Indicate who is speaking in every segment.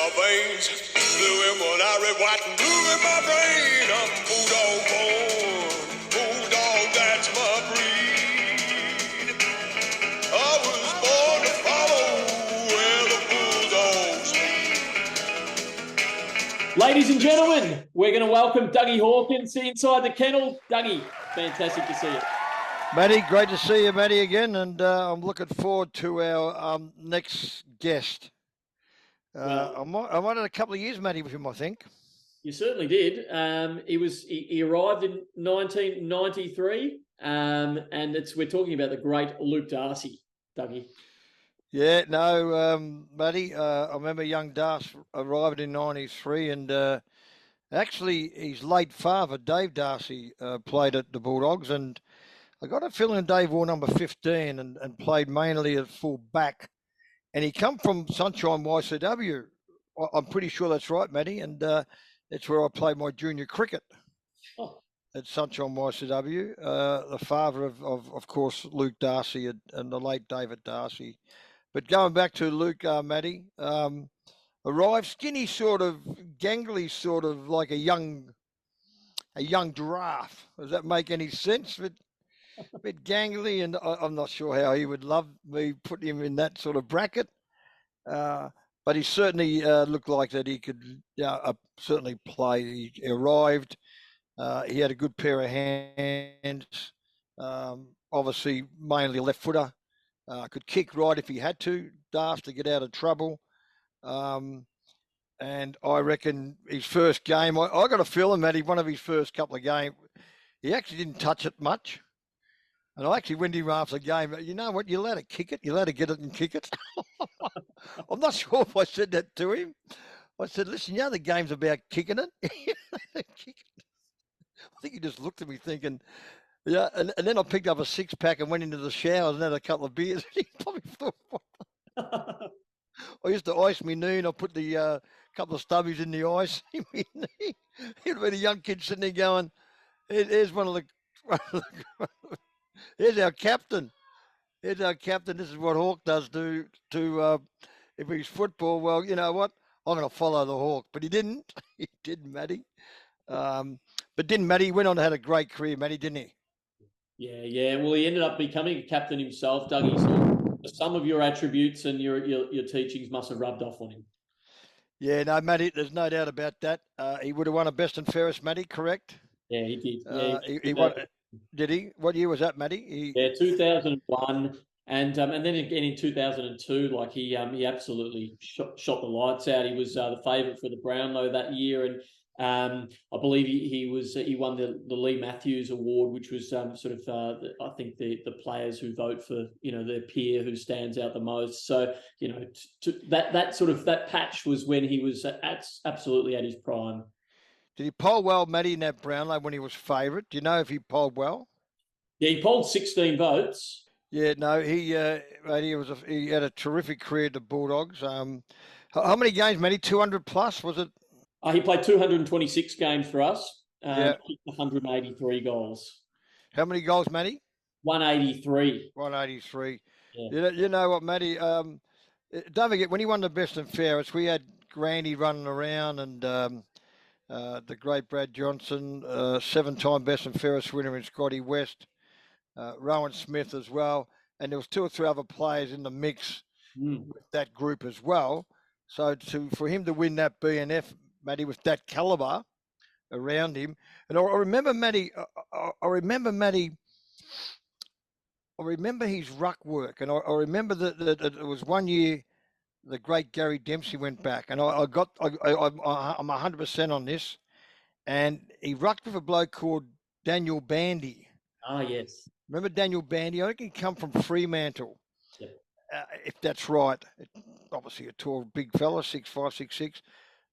Speaker 1: my veins. Blue and what I read, white and blue in my brain. I'm Bulldog born. Bulldog, that's my breed. I was born to follow where the Bulldogs lead.
Speaker 2: Ladies and gentlemen, we're going to welcome Dougie Hawkins inside the kennel. Dougie, fantastic to see you.
Speaker 3: Matty, great to see you, Matty, again, and I'm looking forward to our next guest. I might have a couple of years, Matty, with him, I think.
Speaker 2: You certainly did. He arrived in 1993, and we're talking about the great Luke Darcy, Dougie.
Speaker 3: Yeah, no, Matty, I remember young Darcy arrived in 93, and actually his late father, Dave Darcy, played at the Bulldogs, and I got a feeling Dave wore number 15 and played mainly at full back. And he come from Sunshine YCW. I'm pretty sure that's right, Matty. And that's where I played my junior cricket at Sunshine YCW. The father of course, Luke Darcy and the late David Darcy. But going back to Luke, Matty, arrived skinny, sort of gangly, sort of like a young giraffe. Does that make any sense? A bit gangly, and I'm not sure how he would love me putting him in that sort of bracket. But he certainly looked like that he could certainly play. He arrived. He had a good pair of hands. Obviously, mainly left footer. Could kick right if he had to. Daft to get out of trouble. And I reckon his first game, I got a feeling, Matty, one of his first couple of games, he actually didn't touch it much. And I actually went him after the game. You know what? You're allowed to kick it. You're allowed to get it and kick it. I'm not sure if I said that to him. I said, listen, the game's about kicking it. I think he just looked at me thinking, yeah. And then I picked up a 6-pack and went into the showers and had a couple of beers. He probably thought, I used to ice my knee, and I put the couple of stubbies in the ice in my knee. He'd been a young kid sitting there going, here's one of the here's our captain. Here's our captain. This is what Hawk does to if he's football. Well, you know what? I'm going to follow the Hawk. But he didn't. He didn't, Matty. But didn't Matty? He went on to have a great career, Matty, didn't he?
Speaker 2: Yeah. Well, he ended up becoming a captain himself, Dougie. So some of your attributes and your teachings must have rubbed off on him. Yeah,
Speaker 3: no, Matty, there's no doubt about that. He would have won a best and fairest, Matty, correct?
Speaker 2: Yeah, he did. Yeah,
Speaker 3: he won. Did he? What year was that, Matty?
Speaker 2: 2001, and then again in 2002. Like he absolutely shot the lights out. He was the favourite for the Brownlow that year, and I believe he won the Lee Matthews Award, which was I think the players who vote for their peer who stands out the most. So that patch was when he was absolutely at his prime.
Speaker 3: Did he poll well, Matty, in that Brownlow when he was favourite? Do you know if he polled well?
Speaker 2: Yeah, he polled 16 votes.
Speaker 3: Yeah, no, he had a terrific career at the Bulldogs. How many games, Matty? 200 plus, was it?
Speaker 2: He played 226 games for us. Kicked 183 goals.
Speaker 3: How many goals, Matty?
Speaker 2: 183.
Speaker 3: 183.
Speaker 2: Yeah.
Speaker 3: You know what, Matty? Don't forget, when he won the best and fairest, we had Grandy running around and the great Brad Johnson, 7-time best and fairest winner in Scotty West, Rowan Smith as well. And there was 2 or 3 other players in the mix with that group as well. So for him to win that BNF, Matty, with that calibre around him. And I remember, Matty, I remember his ruck work. And I remember that it was one year the great Gary Dempsey went back. And I'm 100% on this. And he rucked with a bloke called Daniel Bandy.
Speaker 2: Ah, yes.
Speaker 3: Remember Daniel Bandy? I think he come from Fremantle.
Speaker 2: Yep.
Speaker 3: If that's right. Obviously a tall, big fella, 6'5", 6'6".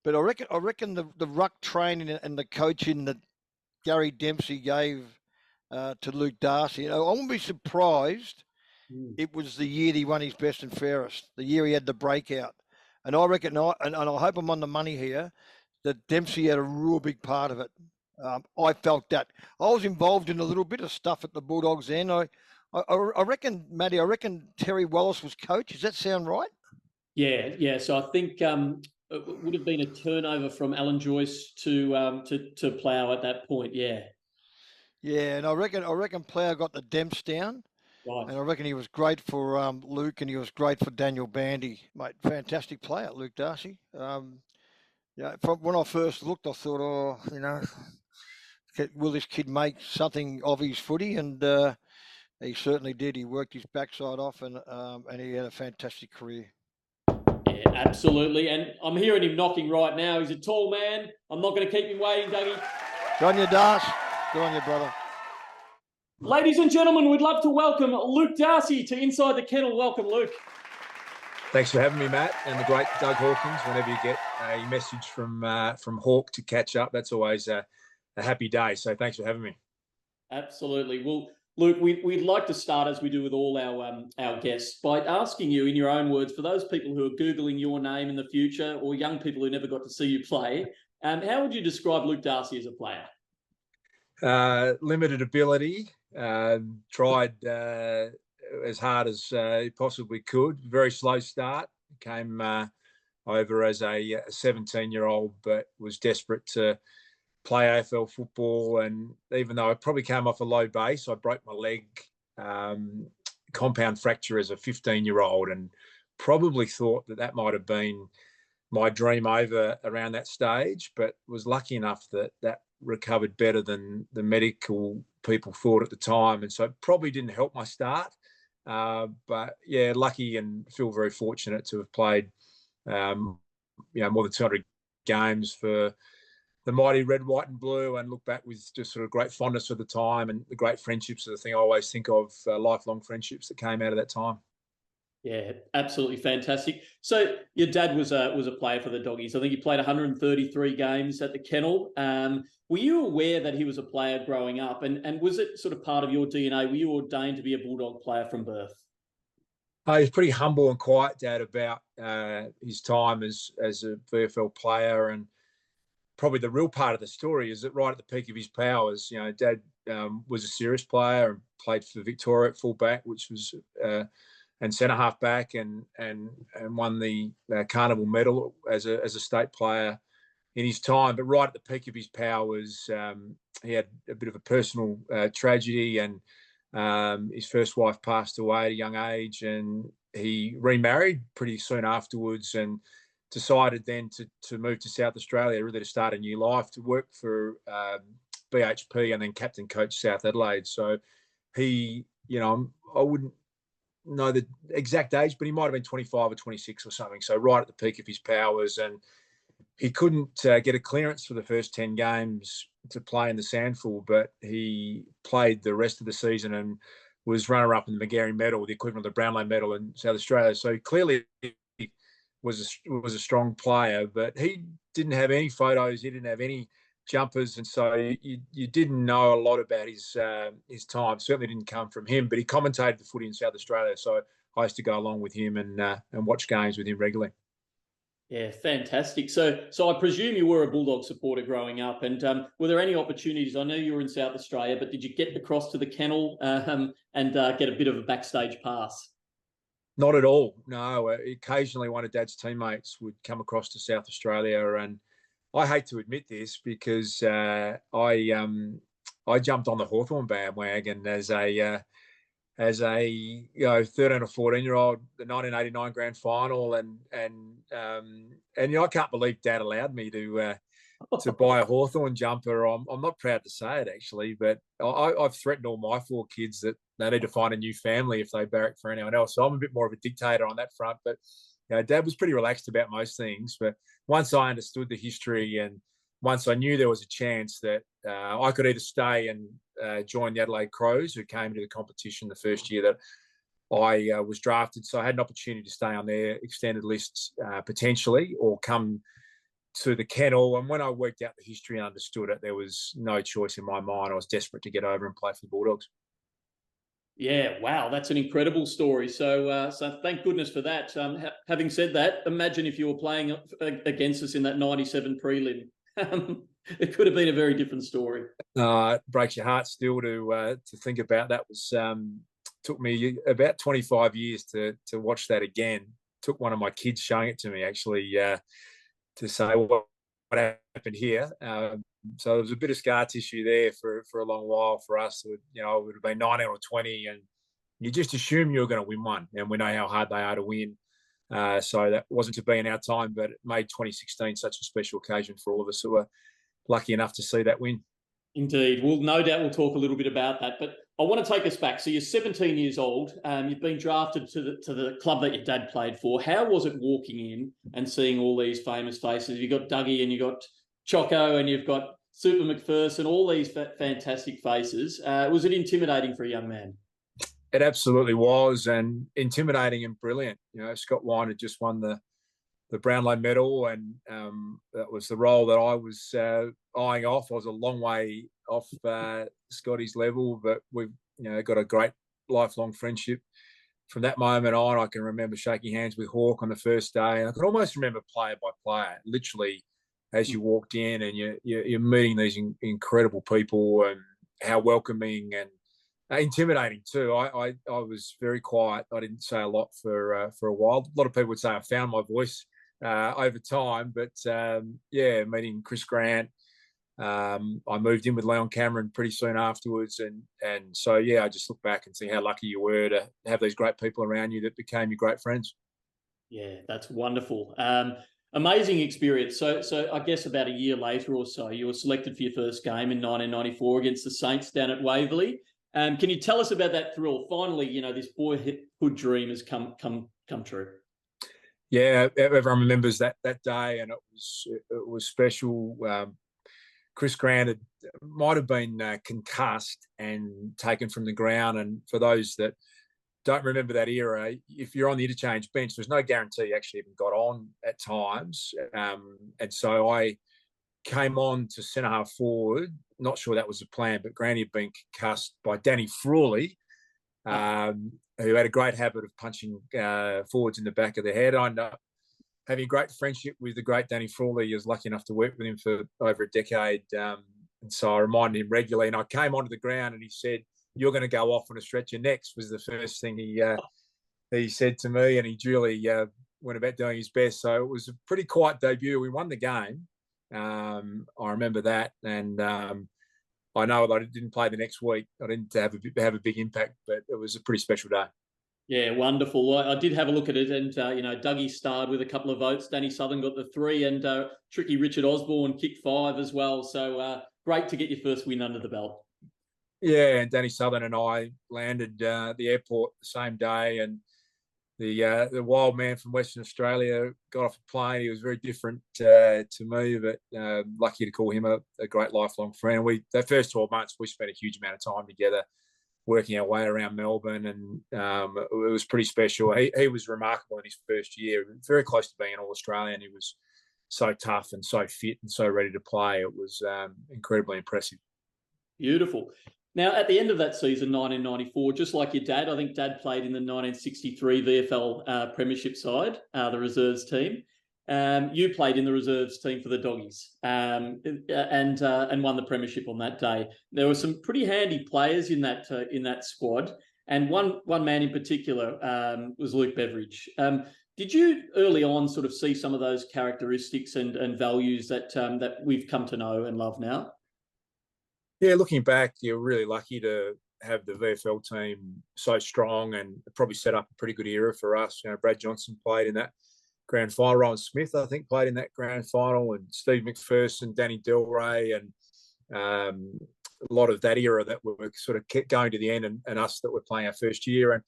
Speaker 3: But I reckon the ruck training and the coaching that Gary Dempsey gave to Luke Darcy, I wouldn't be surprised it was the year he won his best and fairest, the year he had the breakout. And I reckon, and I hope I'm on the money here, that Dempsey had a real big part of it. I felt that. I was involved in a little bit of stuff at the Bulldogs then. I reckon, Matty, Terry Wallace was coach. Does that sound right?
Speaker 2: Yeah. So I think it would have been a turnover from Alan Joyce to Plough at that point. Yeah.
Speaker 3: Yeah, and I reckon Plough got the Demps down.
Speaker 2: Right.
Speaker 3: And I reckon he was great for Luke, and he was great for Daniel Bandy, mate. Fantastic player, Luke Darcy. Yeah, from when I first looked, I thought, oh, will this kid make something of his footy? And he certainly did. He worked his backside off, and he had a fantastic career.
Speaker 2: Yeah, absolutely. And I'm hearing him knocking right now. He's a tall man. I'm not going to keep him waiting, Dougie.
Speaker 3: Good on you, Dars. Good on you, brother.
Speaker 2: Ladies and gentlemen, we'd love to welcome Luke Darcy to Inside the Kennel. Welcome, Luke.
Speaker 4: Thanks for having me, Matt, and the great Doug Hawkins. Whenever you get a message from Hawk to catch up, that's always a happy day. So thanks for having me.
Speaker 2: Absolutely. Well, Luke, we'd like to start, as we do with all our guests, by asking you in your own words, for those people who are Googling your name in the future or young people who never got to see you play, how would you describe Luke Darcy as a player?
Speaker 4: Limited ability, tried as hard as he possibly could. Very slow start. Came over as a 17-year-old, but was desperate to play AFL football. And even though I probably came off a low base, I broke my leg, compound fracture as a 15-year-old, and probably thought that might have been my dream over around that stage, but was lucky enough that recovered better than the medical people thought at the time. And so it probably didn't help my start. But yeah, lucky and feel very fortunate to have played, more than 200 games for the mighty red, white and blue, and look back with just sort of great fondness of the time, and the great friendships are the thing I always think of, lifelong friendships that came out of that time.
Speaker 2: Yeah, absolutely fantastic. So your dad was a player for the Doggies. I think he played 133 games at the Kennel. Were you aware that he was a player growing up, and was it sort of part of your DNA? Were you ordained to be a Bulldog player from birth?
Speaker 4: He's pretty humble and quiet, Dad, about his time as a VFL player. And probably the real part of the story is that right at the peak of his powers, Dad was a serious player and played for Victoria at fullback, which was and centre half back, and won the Carnival medal as a state player in his time. But right at the peak of his powers, he had a bit of a personal tragedy, and his first wife passed away at a young age, and he remarried pretty soon afterwards, and decided then to move to South Australia, really to start a new life, to work for BHP and then captain coach South Adelaide. So he, I wouldn't know the exact age, but he might have been 25 or 26 or something. So right at the peak of his powers, and he couldn't get a clearance for the first 10 games to play in the Sandful, but he played the rest of the season and was runner-up in the McGarry medal, the equivalent of the Brownlow medal in South Australia. So clearly was a strong player, but he didn't have any photos. He didn't have any jumpers, and so you didn't know a lot about his time. Certainly didn't come from him, but he commentated the footy in South Australia, so I used to go along with him and watch games with him regularly.
Speaker 2: Yeah, fantastic. So I presume you were a Bulldog supporter growing up, and were there any opportunities? I know you were in South Australia, but did you get across to the Kennel and get a bit of a backstage pass?
Speaker 4: Not at all. No. Occasionally, one of Dad's teammates would come across to South Australia, and I hate to admit this because I jumped on the Hawthorn bandwagon as a 13 or 14-year-old, the 1989 grand final, and I can't believe Dad allowed me to buy a Hawthorn jumper. I'm not proud to say it actually, but I've threatened all my 4 kids that they need to find a new family if they barrack for anyone else. So I'm a bit more of a dictator on that front, but Dad was pretty relaxed about most things. But once I understood the history, and once I knew there was a chance that I could either stay and join the Adelaide Crows, who came to the competition the first year that I was drafted. So I had an opportunity to stay on their extended lists potentially, or come to the Kennel. And when I worked out the history and understood it, there was no choice in my mind. I was desperate to get over and play for the Bulldogs.
Speaker 2: Yeah, wow, that's an incredible story. So thank goodness for that. Having said that, imagine if you were playing against us in that 97 prelim. It could have been a very different story.
Speaker 4: It breaks your heart still to think about. That was took me about 25 years to watch that again. Took one of my kids showing it to me actually say what happened here. So there was a bit of scar tissue there for a long while for us. It would have been 19 or 20, and you just assume you're going to win one, and we know how hard they are to win. So that wasn't to be in our time, but it made 2016 such a special occasion for all of us who were lucky enough to see that win.
Speaker 2: Indeed. Well, no doubt we'll talk a little bit about that. But I want to take us back. So you're 17 years old. You've been drafted to the club that your dad played for. How was it walking in and seeing all these famous faces? You've got Dougie and you've got Choco and you've got Super McPherson, all these fantastic faces. Was it intimidating for a young man?
Speaker 4: It absolutely was, and intimidating and brilliant. Scott Wine had just won the Brownlow medal, and that was the role that I was eyeing off. I was a long way off Scotty's level, but we've got a great lifelong friendship. From that moment on, I can remember shaking hands with Hawk on the first day. I can almost remember player by player, literally, as you walked in, and you're meeting these incredible people, and how welcoming and intimidating too. I was very quiet. I didn't say a lot for a while. A lot of people would say I found my voice over time, but meeting Chris Grant, I moved in with Leon Cameron pretty soon afterwards, and so I just look back and see how lucky you were to have these great people around you that became your great friends.
Speaker 2: Yeah, that's wonderful. Amazing experience. So I guess about a year later or so, you were selected for your first game in 1994 against the Saints down at Waverley. Can you tell us about that thrill? Finally, this boyhood dream has come true.
Speaker 4: Yeah, everyone remembers that day, and it was special. Chris Grant might have been concussed and taken from the ground. And for those that don't remember that era, if you're on the interchange bench, there's no guarantee you actually even got on at times. And so I came on to centre half forward. Not sure that was the plan, but Granny had been concussed by Danny Frawley, who had a great habit of punching forwards in the back of the head. I ended up having a great friendship with the great Danny Frawley. I was lucky enough to work with him for over a decade. And so I reminded him regularly. And I came onto the ground and he said, "You're going to go off on a stretcher next," was the first thing he said to me. And he duly went about doing his best. So it was a pretty quiet debut. We won the game. I remember that. And I know that I didn't play the next week. I didn't have a big impact, but it was a pretty special day.
Speaker 2: Yeah, wonderful. I did have a look at it, and Dougie starred with a couple of votes. Danny Southern got the 3, and tricky Richard Osborne kicked 5 as well. So great to get your first win under the belt.
Speaker 4: Yeah, and Danny Southern and I landed at the airport the same day, and the wild man from Western Australia got off a plane. He was very different to me, but lucky to call him a great lifelong friend. That first 12 months, we spent a huge amount of time together, working our way around Melbourne, and it was pretty special. He was remarkable in his first year, very close to being an All-Australian. He was so tough and so fit and so ready to play. It was incredibly impressive. Beautiful.
Speaker 2: Now, at the end of that season, 1994, just like your dad, I think Dad played in the 1963 VFL Premiership side, the reserves team. You played in the reserves team for the Doggies and won the premiership on that day. There were some pretty handy players in that squad, and one man in particular was Luke Beveridge. Did you early on sort of see some of those characteristics and values that we've come to know and love now?
Speaker 4: Yeah, looking back, you're really lucky to have the VFL team so strong, and probably set up a pretty good era for us. Brad Johnson played in that grand final. Rowan Smith, I think, played in that grand final, and Steve McPherson, Danny Delray, and a lot of that era that were sort of kept going to the end, and us that were playing our first year. And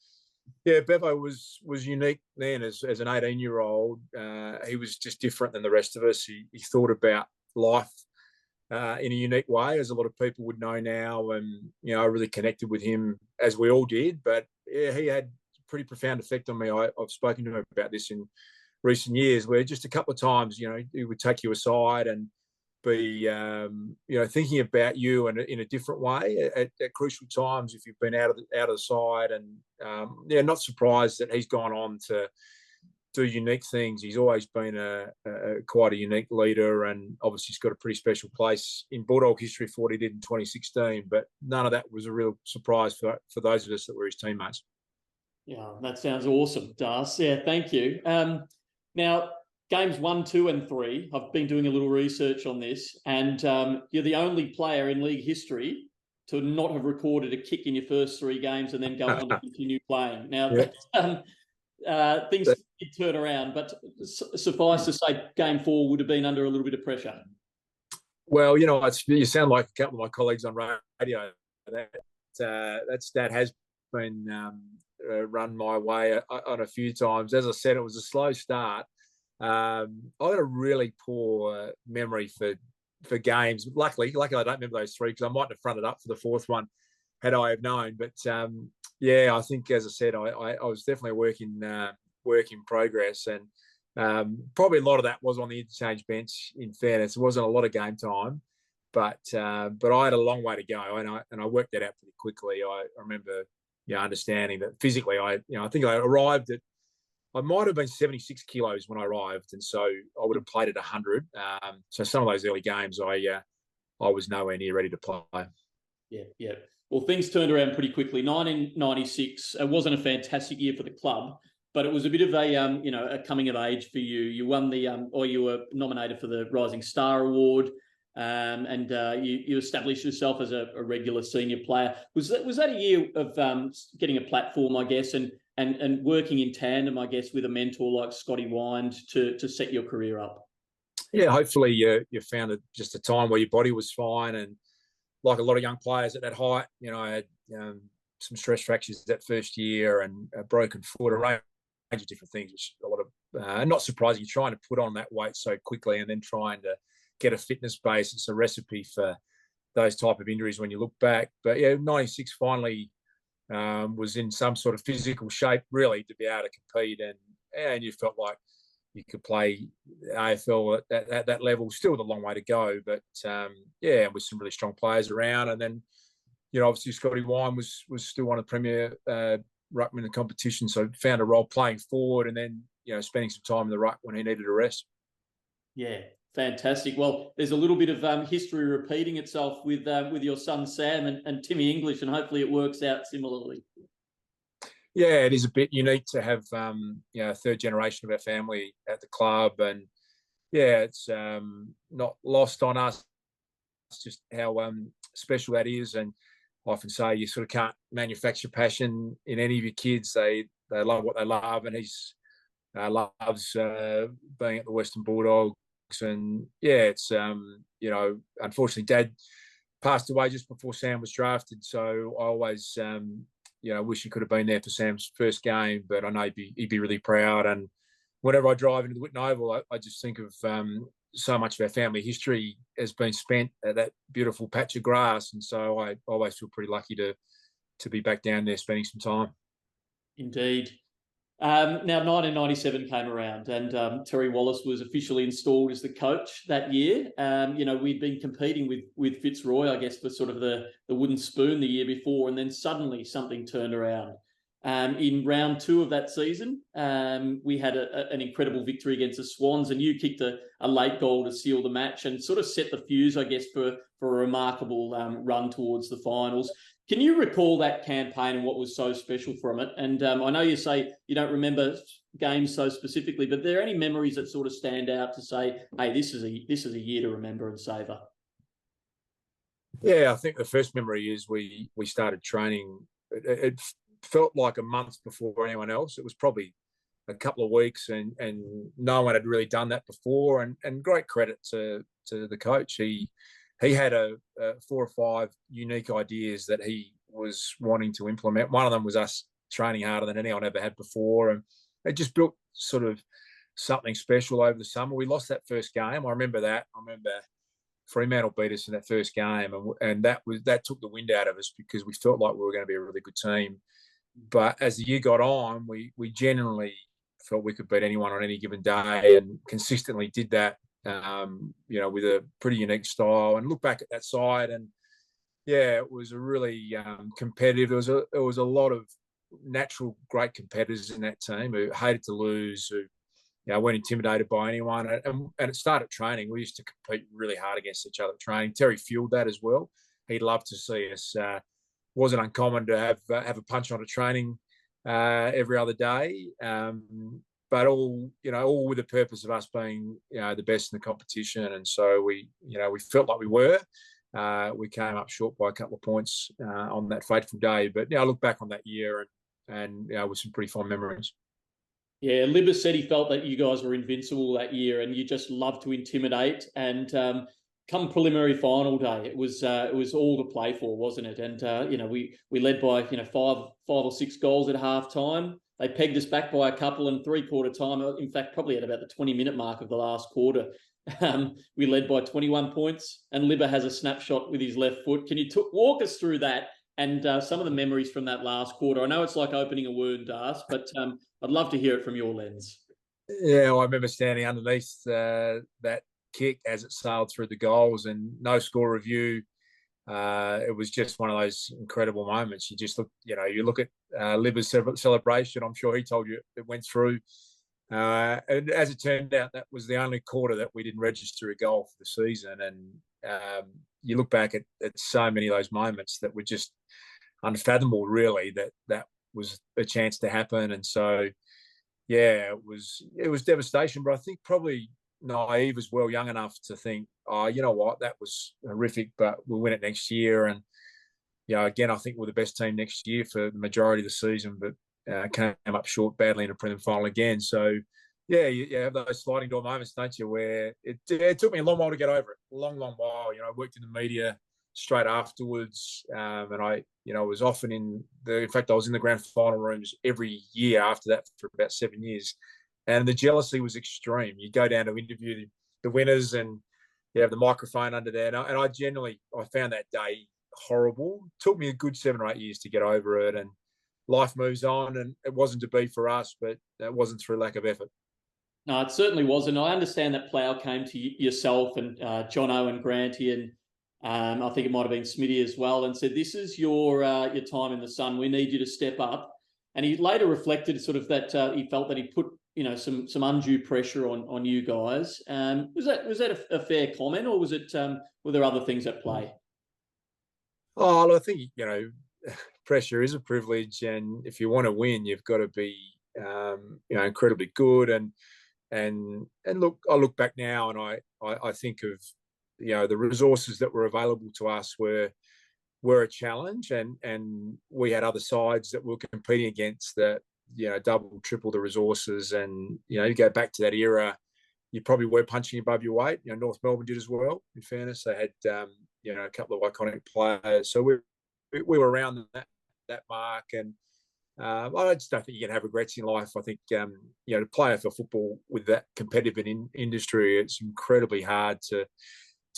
Speaker 4: yeah, Bevo was unique then as an 18-year-old. He was just different than the rest of us. He thought about life in a unique way, as a lot of people would know now. And, I really connected with him, as we all did. But yeah, he had a pretty profound effect on me. I've spoken to him about this in recent years, where just a couple of times, he would take you aside and be, thinking about you in a different way at crucial times if you've been out of the side. And not surprised that he's gone on to do unique things. He's always been quite a unique leader, and obviously he's got a pretty special place in Bulldog history for what he did in 2016. But none of that was a real surprise for those of us that were his teammates.
Speaker 2: Yeah, that sounds awesome, Das. Yeah, thank you. Now, games 1, 2, and 3. I've been doing a little research on this, and you're the only player in league history to not have recorded a kick in your first 3 games and then go on to continue playing. Now, things did turn around, but suffice to say, game 4 would have been under a little bit of pressure.
Speaker 4: Well, you sound like a couple of my colleagues on radio. That has been run my way on a few times. As I said, it was a slow start. I got a really poor memory for games. Luckily, I don't remember those 3 because I might have fronted up for the 4th one had I have known. But I think, as I said, I was definitely a work in progress, and probably a lot of that was on the interchange bench. In fairness, it wasn't a lot of game time, but I had a long way to go, and I worked that out pretty quickly. I remember, understanding that physically, I think I arrived at. I might have been 76 kilos when I arrived, and so I would have played at 100. So some of those early games, I was nowhere near ready to play.
Speaker 2: Yeah. Well, things turned around pretty quickly. 1996, it wasn't a fantastic year for the club, but it was a bit of a coming of age for you. You won you were nominated for the Rising Star Award, and you established yourself as a regular senior player. Was that a year of getting a platform, I guess, and working in tandem, I guess, with a mentor like Scotty Wind to set your career up?
Speaker 4: Yeah, hopefully you found just a time where your body was fine, and like a lot of young players at that height, I had some stress fractures that first year and a broken foot, a range of different things, which a lot of not surprising. You're trying to put on that weight so quickly and then trying to get a fitness base. It's a recipe for those type of injuries when you look back. But 96 finally was in some sort of physical shape, really, to be able to compete, and you felt like you could play AFL at that level. Still with a long way to go, but with some really strong players around. And then, obviously Scotty Wine was still one of the premier ruckman in the competition, so found a role playing forward, and then spending some time in the ruck when he needed a rest.
Speaker 2: Yeah, fantastic. Well, there's a little bit of history repeating itself with your son Sam and Timmy English, and hopefully it works out similarly.
Speaker 4: Yeah, it is a bit unique to have a third generation of our family at the club, and it's not lost on us. It's just how special that is, and I often say you sort of can't manufacture passion in any of your kids. They love what they love, and he's loves being at the Western Bulldogs. And it's unfortunately Dad passed away just before Sam was drafted, so I always wish he could have been there for Sam's first game, but I know he'd be really proud. And whenever I drive into the Whitten Oval, I just think of so much of our family history has been spent at that beautiful patch of grass, and so I always feel pretty lucky to be back down there spending some time.
Speaker 2: Indeed. Now, 1997 came around, and Terry Wallace was officially installed as the coach that year. We'd been competing with Fitzroy, I guess, for sort of the wooden spoon the year before, and then suddenly something turned around. In round 2 of that season, we had an incredible victory against the Swans, and you kicked a late goal to seal the match and sort of set the fuse, I guess, for a remarkable run towards the finals. Can you recall that campaign and what was so special from it? And I know you say you don't remember games so specifically, but are there any memories that sort of stand out to say, hey, this is a year to remember and savour?
Speaker 4: Yeah, I think the first memory is we started training. It felt like a month before anyone else. It was probably a couple of weeks, and no one had really done that before. And great credit to the coach. He had 4 or 5 unique ideas that he was wanting to implement. One of them was us training harder than anyone ever had before, and it just built sort of something special over the summer. We lost that first game. I remember that. I remember Fremantle beat us in that first game, and that took the wind out of us because we felt like we were going to be a really good team. But as the year got on, we genuinely felt we could beat anyone on any given day, and consistently did that. With a pretty unique style. And look back at that side, and it was a really competitive. There was a lot of natural great competitors in that team who hated to lose, who weren't intimidated by anyone. And it started training. We used to compete really hard against each other at training. Terry fueled that as well. He'd love to see us. Wasn't uncommon to have a punch on a training every other day. but all with the purpose of us being the best in the competition. And so we felt like we were. We came up short by a couple of points on that fateful day, but I look back on that year and with some pretty fond memories.
Speaker 2: Yeah, Libba said he felt that you guys were invincible that year, and you just loved to intimidate. And come preliminary final day, it was all to play for, wasn't it? And we led by five or six goals at half time. They pegged us back by a couple in three-quarter time. In fact, probably at about the 20-minute mark of the last quarter, we led by 21 points. And Libba has a snapshot with his left foot. Can you walk us through that and some of the memories from that last quarter? I know it's like opening a wound, Dars, but I'd love to hear it from your lens.
Speaker 4: Yeah, I remember standing underneath that kick as it sailed through the goals, and no score review. It was just one of those incredible moments. You just look at Libba's celebration. I'm sure he told you it went through. And as it turned out, that was the only quarter that we didn't register a goal for the season. And you look back at so many of those moments that were just unfathomable, really, that was a chance to happen. And so, yeah, it was devastation. But I think probably naive as well, young enough to think, oh, you know what, that was horrific, but we'll win it next year. And again, I think we're the best team next year for the majority of the season, but came up short badly in a prelim final again. So, yeah, you have those sliding door moments, don't you, where it took me a long while to get over it, a long, long while. I worked in the media straight afterwards, and I was often in fact, I was in the grand final rooms every year after that for about 7 years, and the jealousy was extreme. You go down to interview the winners, and you have the microphone under there, and I found that day horrible. It took me a good 7 or 8 years to get over it, and life moves on, and it wasn't to be for us, but it wasn't through lack of effort.
Speaker 2: No, it certainly wasn't. I understand that Plough came to yourself and Jono and Granty, and I think it might have been Smitty as well, and said, "This is your time in the sun. We need you to step up." And he later reflected sort of that he felt that he put some undue pressure on you guys. Was that a fair comment, or was it were there other things at play?
Speaker 4: Oh, I think pressure is a privilege, and if you want to win, you've got to be incredibly good. And look, I look back now, and I think of the resources that were available to us were a challenge, and we had other sides that we were competing against that double, triple the resources. And you go back to that era, you probably were punching above your weight. North Melbourne did as well. In fairness, they had a couple of iconic players, so we were around that mark. And I just don't think you can have regrets in life. I think to play for football with that competitive industry, it's incredibly hard to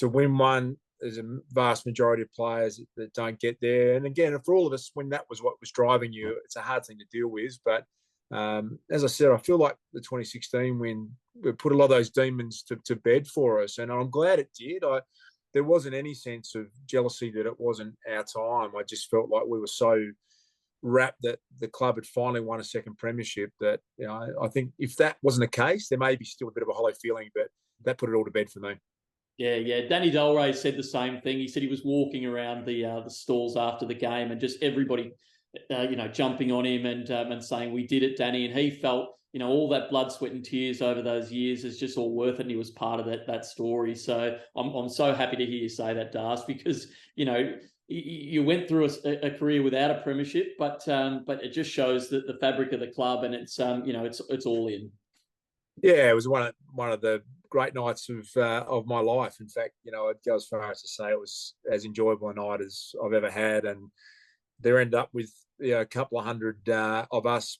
Speaker 4: win one. There's a vast majority of players that don't get there. And again, for all of us, when that was what was driving you, it's a hard thing to deal with. But as I said, I feel like the 2016 win, we put a lot of those demons to bed for us. And I'm glad it did. There wasn't any sense of jealousy that it wasn't our time. I just felt like we were so wrapped that the club had finally won a second premiership that, I think if that wasn't the case, there may be still a bit of a hollow feeling, but that put it all to bed for me.
Speaker 2: Yeah. Danny Delray said the same thing. He said he was walking around the stalls after the game, and just everybody, jumping on him and saying, "We did it, Danny." And he felt, all that blood, sweat, and tears over those years is just all worth it. And he was part of that story. So I'm so happy to hear you say that, Dars, because you went through a career without a premiership, but it just shows that the fabric of the club, and it's it's all in.
Speaker 4: Yeah, it was one of the great nights of my life. In fact, I'd go as far as to say it was as enjoyable a night as I've ever had. And there ended up with a couple of hundred of us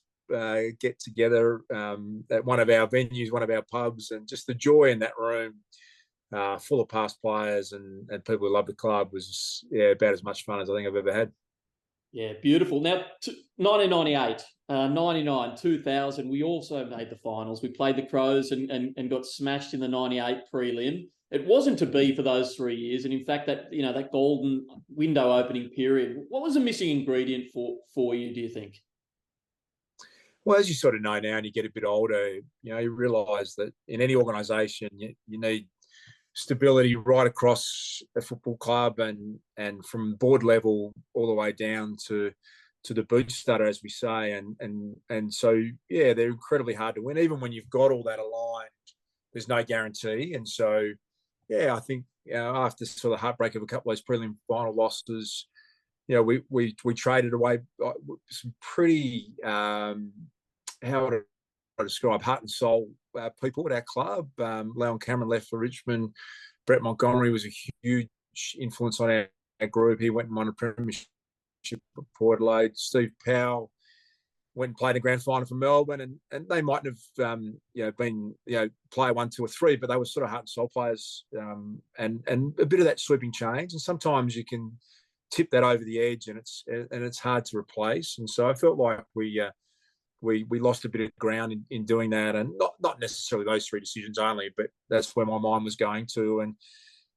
Speaker 4: get together at one of our venues, one of our pubs, and just the joy in that room, full of past players and people who love the club, was about as much fun as I think I've ever had.
Speaker 2: Yeah, beautiful. Now, 1998, 99, 2000, we also made the finals. We played the Crows and got smashed in the 98 prelim. It wasn't to be for those 3 years. And in fact, that that golden window opening period, what was a missing ingredient for you, do you think?
Speaker 4: Well, as you sort of know now and you get a bit older, you realise that in any organisation, you need stability right across a football club, and from board level all the way down to the boot stutter, as we say, and so yeah, they're incredibly hard to win. Even when you've got all that aligned, there's no guarantee, and so yeah, I think after sort of heartbreak of a couple of those prelim final losses, we traded away some pretty how would I describe heart and soul people at our club. Leon Cameron left for Richmond. Brett Montgomery was a huge influence on our group. He went and won a premiership at Port Adelaide. Steve Powell went and played a grand final for Melbourne, and they mightn't have been player 1, 2, or 3, but they were sort of heart and soul players, and a bit of that sweeping change. And sometimes you can tip that over the edge, and it's hard to replace. And so I felt like we lost a bit of ground in doing that, and not necessarily those 3 decisions only, but that's where my mind was going to. And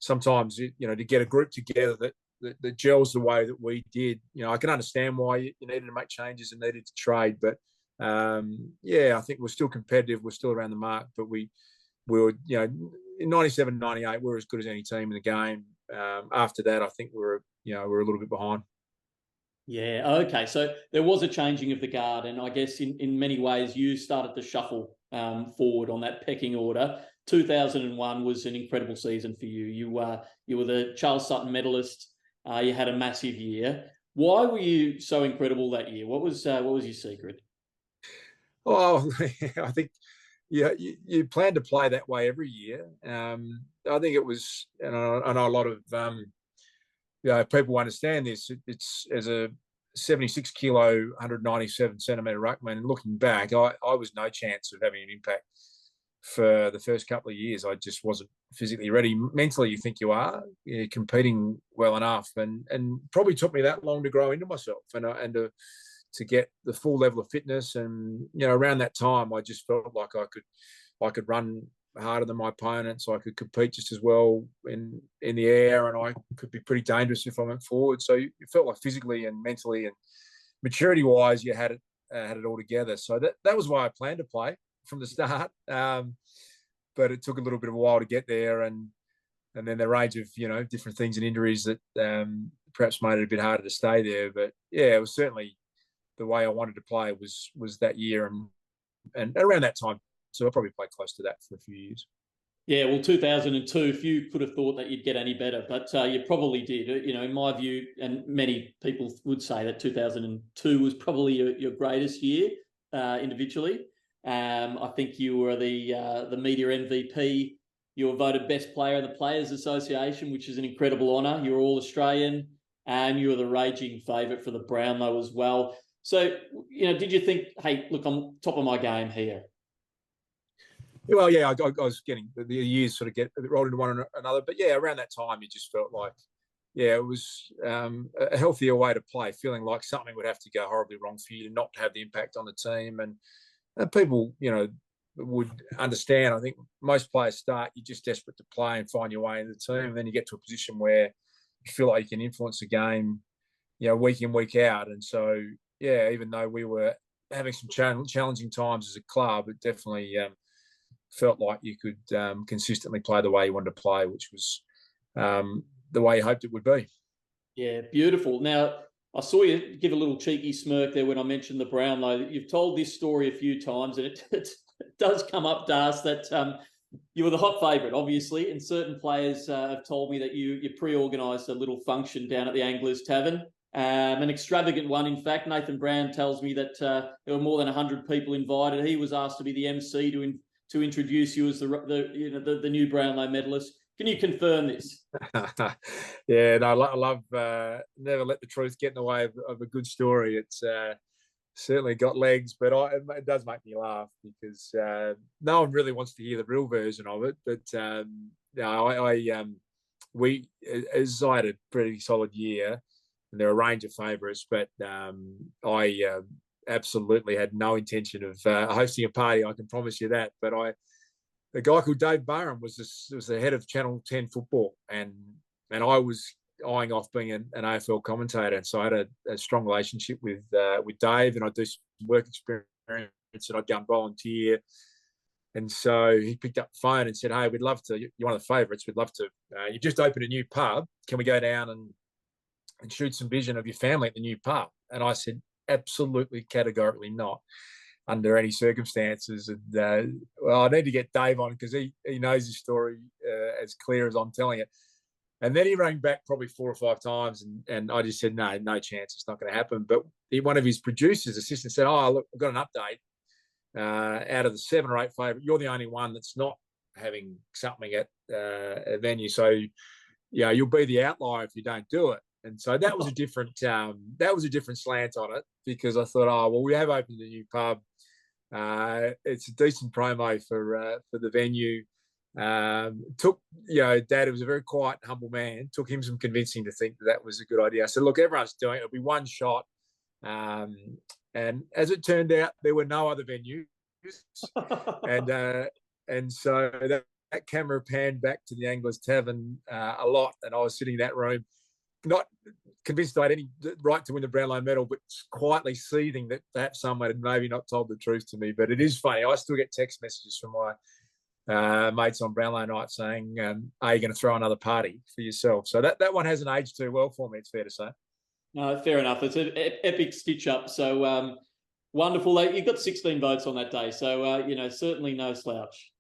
Speaker 4: sometimes to get a group together that gels the way that we did, I can understand why you needed to make changes and needed to trade, but I think we're still competitive, we're still around the mark, but we were in 97, 98 we were as good as any team in the game. After that, I think we're a little bit behind.
Speaker 2: Yeah, okay. So there was a changing of the guard, and I guess in many ways you started to shuffle forward on that pecking order. 2001 was an incredible season for you. You were the Charles Sutton medalist. You had a massive year. Why were you so incredible that year? What was your secret?
Speaker 4: Oh, I think you plan to play that way every year. I think it was, and I know a lot of people understand this. It's as a 76 kilo, 197 centimetre ruckman. And looking back, I was no chance of having an impact for the first couple of years. I just wasn't physically ready. Mentally, you think you are, competing well enough, and probably took me that long to grow into myself and to get the full level of fitness. And around that time, I just felt like I could run harder than my opponents. I could compete just as well in the air, and I could be pretty dangerous if I went forward. So you felt like physically and mentally and maturity wise, you had it all together. So that was why I planned to play from the start. But it took a little bit of a while to get there, and then the range of different things and injuries that perhaps made it a bit harder to stay there. But yeah, it was certainly the way I wanted to play was that year, and around that time. So I probably played close to that for a few years.
Speaker 2: Yeah, well, 2002, few could have thought that you'd get any better, but you probably did. In my view, and many people would say that 2002 was probably your greatest year individually. I think you were the media MVP. You were voted best player in the Players Association, which is an incredible honour. You were All-Australian, and you were the raging favourite for the Brownlow as well. So, did you think, hey, look, I'm top of my game here?
Speaker 4: Well, yeah, I was getting the years sort of get rolled into one another, but yeah, around that time, you just felt like, it was a healthier way to play, feeling like something would have to go horribly wrong for you to not have the impact on the team, and people, would understand. I think most players start, you're just desperate to play and find your way in the team, and then you get to a position where you feel like you can influence the game, week in, week out, and so yeah, even though we were having some challenging times as a club, it definitely felt like you could consistently play the way you wanted to play, which was the way you hoped it would be.
Speaker 2: Yeah, beautiful. Now, I saw you give a little cheeky smirk there when I mentioned the Brownlow. You've told this story a few times, and it does come up, Das, that you were the hot favourite, obviously, and certain players have told me that you pre-organised a little function down at the Anglers Tavern, an extravagant one. In fact, Nathan Brown tells me that there were more than 100 people invited. He was asked to be the MC to introduce you as the new Brownlow medalist. Can you confirm this?
Speaker 4: Yeah, no, I love never let the truth get in the way of a good story. It's certainly got legs, but it does make me laugh because no one really wants to hear the real version of it. But as I had a pretty solid year, and there are a range of favourites, but I absolutely had no intention of hosting a party. I can promise you that. But a guy called Dave Barham was the head of Channel 10 football, and I was eyeing off being an AFL commentator. And so I had a strong relationship with Dave, and I'd do some work experience, and I'd go and volunteer. And so he picked up the phone and said, "Hey, we'd love to. You're one of the favourites. We'd love to. You just opened a new pub. Can we go down and shoot some vision of your family at the new pub?" And I said, absolutely categorically not under any circumstances. And well, I need to get Dave on because he knows his story as clear as I'm telling it. And then he rang back probably 4 or 5 times, and I just said, no chance, it's not going to happen. But one of his producers, assistants, said, oh, look, I've got an update. Out of the 7 or 8 favourite, you're the only one that's not having something at a venue. So, you'll be the outlier if you don't do it. And so that was a different slant on it, because I thought, oh, well, we have opened a new pub. It's a decent promo for the venue. Took, Dad, was a very quiet, humble man. Took him some convincing to think that was a good idea. I said, look, everyone's doing it. It'll be one shot. And as it turned out, there were no other venues. and so that camera panned back to the Anglers Tavern a lot. And I was sitting in that room, not convinced I had any right to win the Brownlow medal, but quietly seething that perhaps someone had maybe not told the truth to me. But it is funny. I still get text messages from my mates on Brownlow night saying, are you going to throw another party for yourself? So that one hasn't aged too well for me, it's fair to say.
Speaker 2: No, fair enough. It's an epic stitch-up. So wonderful. You got 16 votes on that day. So, certainly no slouch.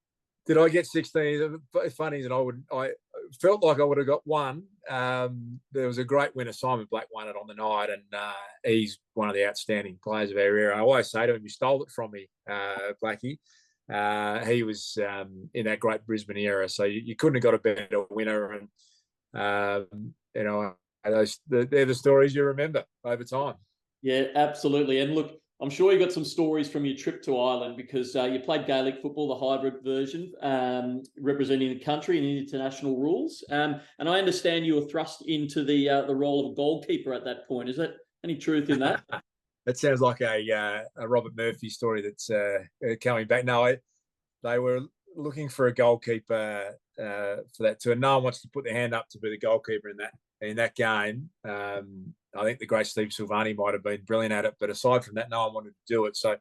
Speaker 4: Did I get 16? Funny that I felt like I would have got one. There was a great winner, Simon Black, won it on the night, and he's one of the outstanding players of our era. I always say to him, you stole it from me, Blackie. He was in that great Brisbane era, so you couldn't have got a better winner. And, they're the stories you remember over time.
Speaker 2: Yeah, absolutely. And look, I'm sure you got some stories from your trip to Ireland, because you played Gaelic football, the hybrid version, representing the country in international rules. And I understand you were thrust into the role of a goalkeeper at that point. Is there any truth in that?
Speaker 4: That sounds like a Robert Murphy story that's coming back. No, they were looking for a goalkeeper for that tour. No one wants to put their hand up to be the goalkeeper in that game. I think the great Steve Silvani might have been brilliant at it, but aside from that, no one wanted to do it. So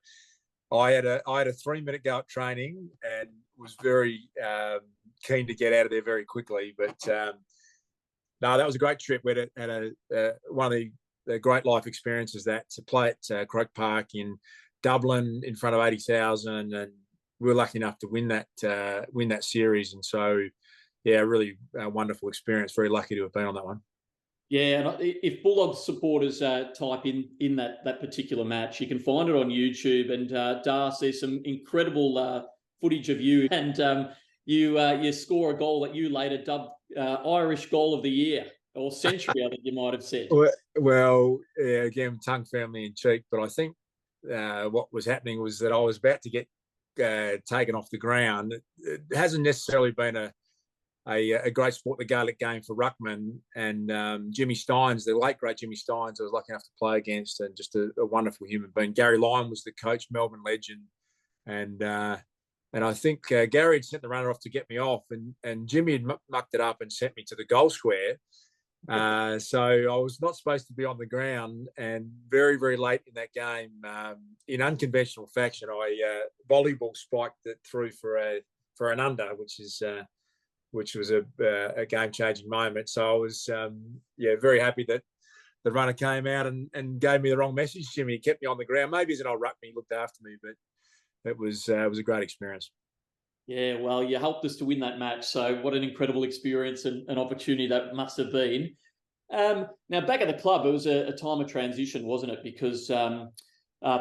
Speaker 4: I had a 3-minute go at training and was very keen to get out of there very quickly. But no, that was a great trip. We had one of the great life experiences, that to play at Croke Park in Dublin in front of 80,000, and we were lucky enough to win that series. And so, yeah, really wonderful experience. Very lucky to have been on that one.
Speaker 2: Yeah, and if Bulldogs supporters type in that particular match, you can find it on YouTube. And Darcy, there's some incredible footage of you, and you score a goal that you later dubbed Irish Goal of the Year, or Century, I think you might have said.
Speaker 4: Well, yeah, again, tongue family in cheek, but I think what was happening was that I was about to get taken off the ground. It hasn't necessarily been a great sport, the Gaelic game, for ruckman. And Jimmy Steins, the late great Jimmy Steins, I was lucky enough to play against, and just a wonderful human being. Gary Lyon was the coach, Melbourne legend, and I think Gary had sent the runner off to get me off, and Jimmy had mucked it up and sent me to the goal square. So I was not supposed to be on the ground, and very, very late in that game, in unconventional fashion, I volleyball spiked it through for an under, which was a game-changing moment. So I was very happy that the runner came out and gave me the wrong message. Jimmy kept me on the ground. Maybe as an old ruckman, he looked after me, but it was a great experience.
Speaker 2: Yeah, well, you helped us to win that match. So what an incredible experience and an opportunity that must have been. Now, back at the club, it was a time of transition, wasn't it? Because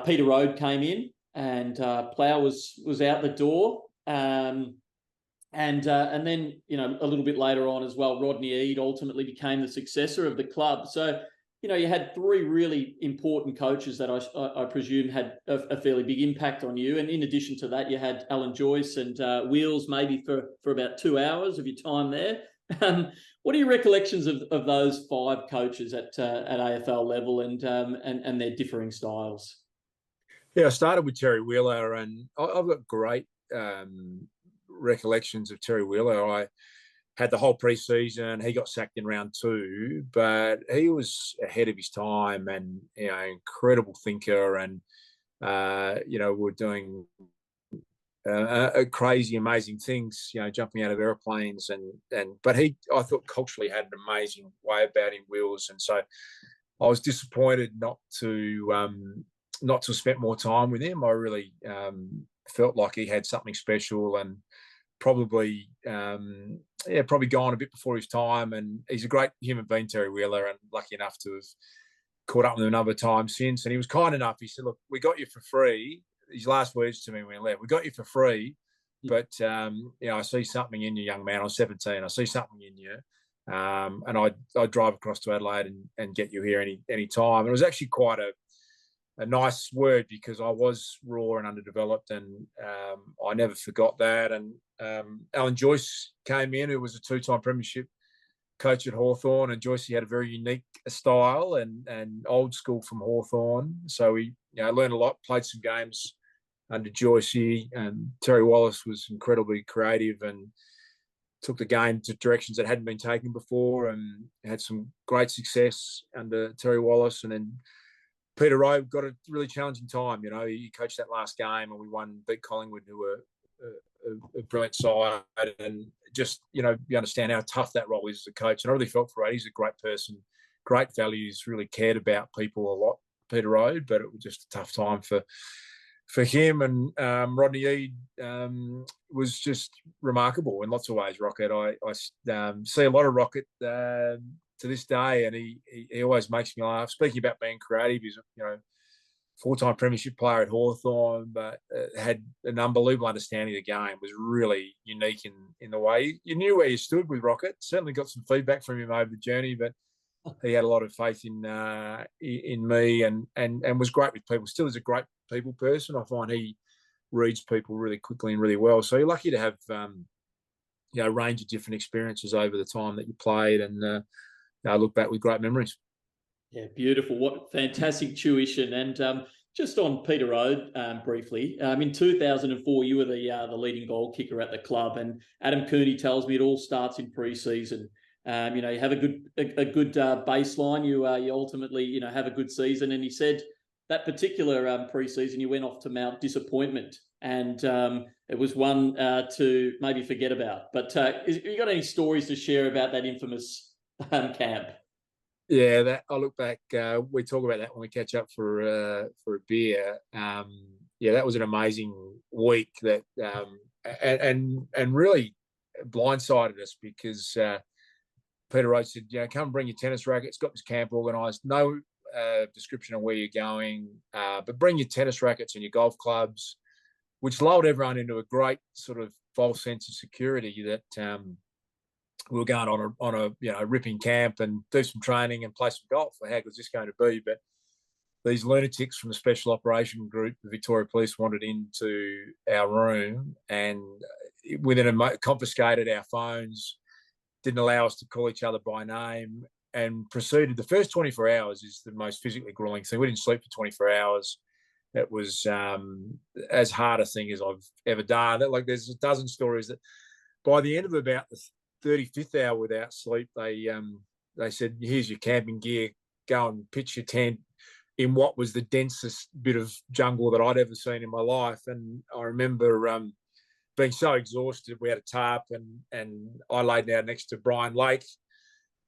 Speaker 2: Peter Rode came in, and Plough was out the door. And then, a little bit later on as well, Rodney Eade ultimately became the successor of the club. So, you had 3 really important coaches that I presume had a fairly big impact on you. And in addition to that, you had Alan Joyce and Wheels maybe for about 2 hours of your time there. What are your recollections of those 5 coaches at AFL level and their differing styles?
Speaker 4: Yeah, I started with Terry Wheeler, and I've got great recollections of Terry Wheeler. I had the whole pre-season. He got sacked in round 2, but he was ahead of his time, and incredible thinker, and we're doing crazy, amazing things. Jumping out of airplanes, but I thought culturally had an amazing way about him, Wills, and so I was disappointed not to have spent more time with him. I really felt like he had something special, and probably gone a bit before his time. And he's a great human being, Terry Wheeler, and lucky enough to have caught up with him another time since. And he was kind enough. He said, "Look, we got you for free." His last words to me when he left: "We got you for free, but I see something in you, young man. I'm 17. I see something in you, and I'd drive across to Adelaide and get you here any time." And it was actually quite a nice word, because I was raw and underdeveloped, and I never forgot that. And Alan Joyce came in, who was a two-time premiership coach at Hawthorn, and Joyce had a very unique style and old school from Hawthorn. So we learned a lot, played some games under Joyce, and Terry Wallace was incredibly creative and took the game to directions that hadn't been taken before, and had some great success under Terry Wallace. And then Peter Rowe got a really challenging time. He coached that last game, and we beat Collingwood, who were a brilliant side. And just, you understand how tough that role is as a coach. And I really felt for Ray. He's a great person, great values, really cared about people a lot, Peter Rowe, but it was just a tough time for him. And Rodney Eade was just remarkable in lots of ways, Rocket. I see a lot of Rocket to this day, and he always makes me laugh. Speaking about being creative, he's four-time premiership player at Hawthorn, but had an unbelievable understanding of the game. Was really unique in the way you knew where you stood with Rocket. Certainly got some feedback from him over the journey, but he had a lot of faith in me, and was great with people. Still is a great people person. I find he reads people really quickly and really well. So you're lucky to have a range of different experiences over the time that you played, and I look back with great memories.
Speaker 2: Yeah, beautiful. What fantastic tuition. And just on Peter Rowe, briefly, in 2004, you were the leading goal kicker at the club, and Adam Cooney tells me it all starts in pre-season. You have a good baseline. You ultimately have a good season, and he said that particular pre-season you went off to mount disappointment, and it was one to maybe forget about. But have you got any stories to share about that infamous camp?
Speaker 4: Yeah, that I look back. We talk about that when we catch up for a beer. That was an amazing week. That and really blindsided us, because Peter Rowe said, "Come bring your tennis rackets. Got this camp organised. No description of where you're going, but bring your tennis rackets and your golf clubs," which lulled everyone into a great sort of false sense of security that we were going on a ripping camp and do some training and play some golf. How good is this going to be? But these lunatics from the Special Operation Group, the Victoria Police, wandered into our room and confiscated our phones, didn't allow us to call each other by name, and proceeded. The first 24 hours is the most physically grueling thing. We didn't sleep for 24 hours. It was as hard a thing as I've ever done. There's a dozen stories that by the end of about the 35th hour without sleep, they said, "Here's your camping gear. Go and pitch your tent in what was the densest bit of jungle that I'd ever seen in my life." And I remember being so exhausted. We had a tarp, and I laid down next to Brian Lake,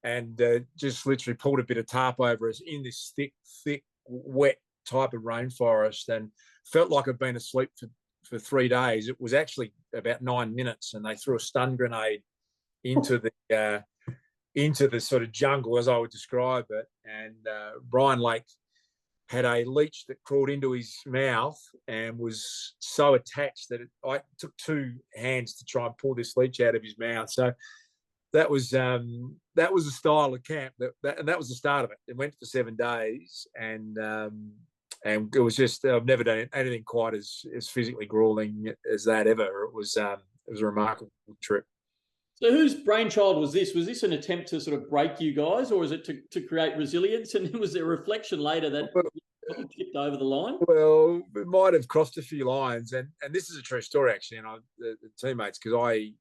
Speaker 4: and just literally pulled a bit of tarp over us in this thick, wet type of rainforest, and felt like I'd been asleep for 3 days. It was actually about 9 minutes, and they threw a stun grenade into the sort of jungle, as I would describe it. And Brian Lake had a leech that crawled into his mouth and was so attached that I took 2 hands to try and pull this leech out of his mouth. So that was the style of camp. And that was the start of it. It went for 7 days, and it was just, I've never done anything quite as physically grueling as that ever. It was a remarkable trip.
Speaker 2: So whose brainchild was this? Was this an attempt to sort of break you guys, or is it to create resilience? And was there a reflection later that you tipped over the line?
Speaker 4: Well, it might have crossed a few lines, and this is a true story actually. And the teammates, because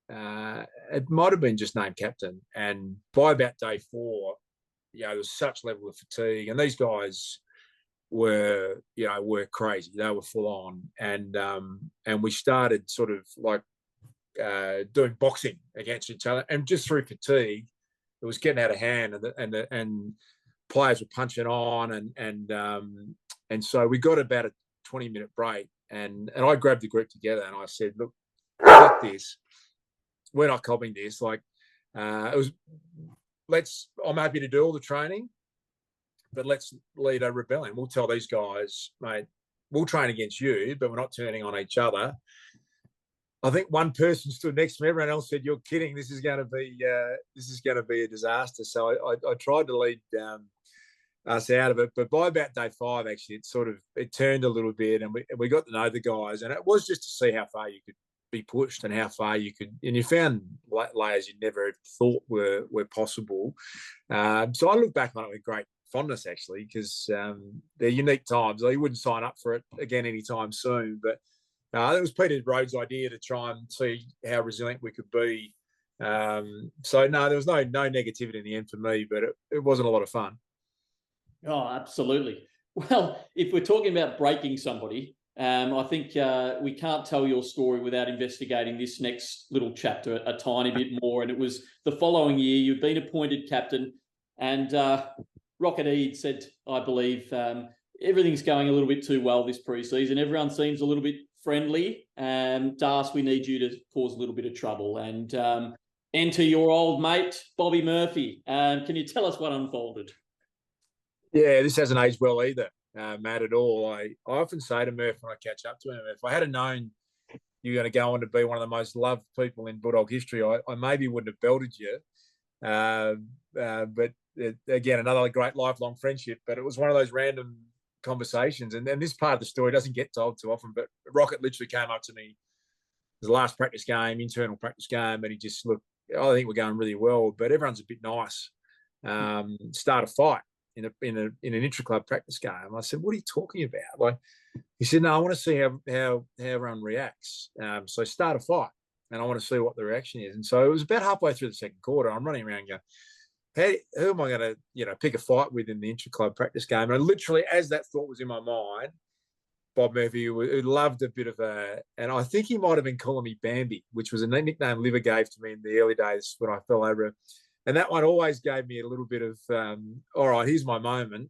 Speaker 4: it might have been just named captain, and by about day 4, there was such level of fatigue, and these guys were crazy. They were full on, and we started sort of like doing boxing against each other, and just through fatigue, it was getting out of hand, and players were punching on, and so we got about a 20-minute break, and I grabbed the group together and I said, look, fuck this, we're not copying this. Like, I'm happy to do all the training, but let's lead a rebellion. We'll tell these guys, mate, we'll train against you, but we're not turning on each other. I think one person stood next to me. Everyone else said, "You're kidding. This is going to be a disaster." So I tried to lead us out of it. But by about day 5, actually, it turned a little bit, and we got to know the guys. And it was just to see how far you could be pushed and how far you could. And you found layers you never thought were possible. So I look back on it with great fondness, actually, because they're unique times. You wouldn't sign up for it again anytime soon, but. It was Peter Rhodes' idea to try and see how resilient we could be. So, no, there was no negativity in the end for me, but it wasn't a lot of fun.
Speaker 2: Oh, absolutely. Well, if we're talking about breaking somebody, I think we can't tell your story without investigating this next little chapter a tiny bit more. And it was the following year, you've been appointed captain, and Rocket Eade said, I believe, everything's going a little bit too well this pre-season. Everyone seems a little bit friendly. Darce, we need you to cause a little bit of trouble. And enter your old mate, Bobby Murphy. Can you tell us what unfolded?
Speaker 4: Yeah, this hasn't aged well either, Matt, at all. I often say to Murph when I catch up to him, if I had known you were going to go on to be one of the most loved people in Bulldog history, I maybe wouldn't have belted you. But again, another great lifelong friendship. But it was one of those random conversations, and this part of the story doesn't get told too often, but Rocket literally came up to me, it was the last practice game, internal practice game, and he just looked, I think we're going really well, but everyone's a bit nice. Start a fight in an intra-club practice game. I said, what are you talking about? Like, he said, no, I want to see how everyone reacts. So start a fight, and I want to see what the reaction is. And so it was about halfway through the second quarter. I'm running around going, hey, who am I going to, pick a fight with in the intra-club practice game? And literally, as that thought was in my mind, Bob Murphy, who loved a bit of and I think he might have been calling me Bambi, which was a nickname Liver gave to me in the early days when I fell over. And that one always gave me a little bit of, all right, here's my moment.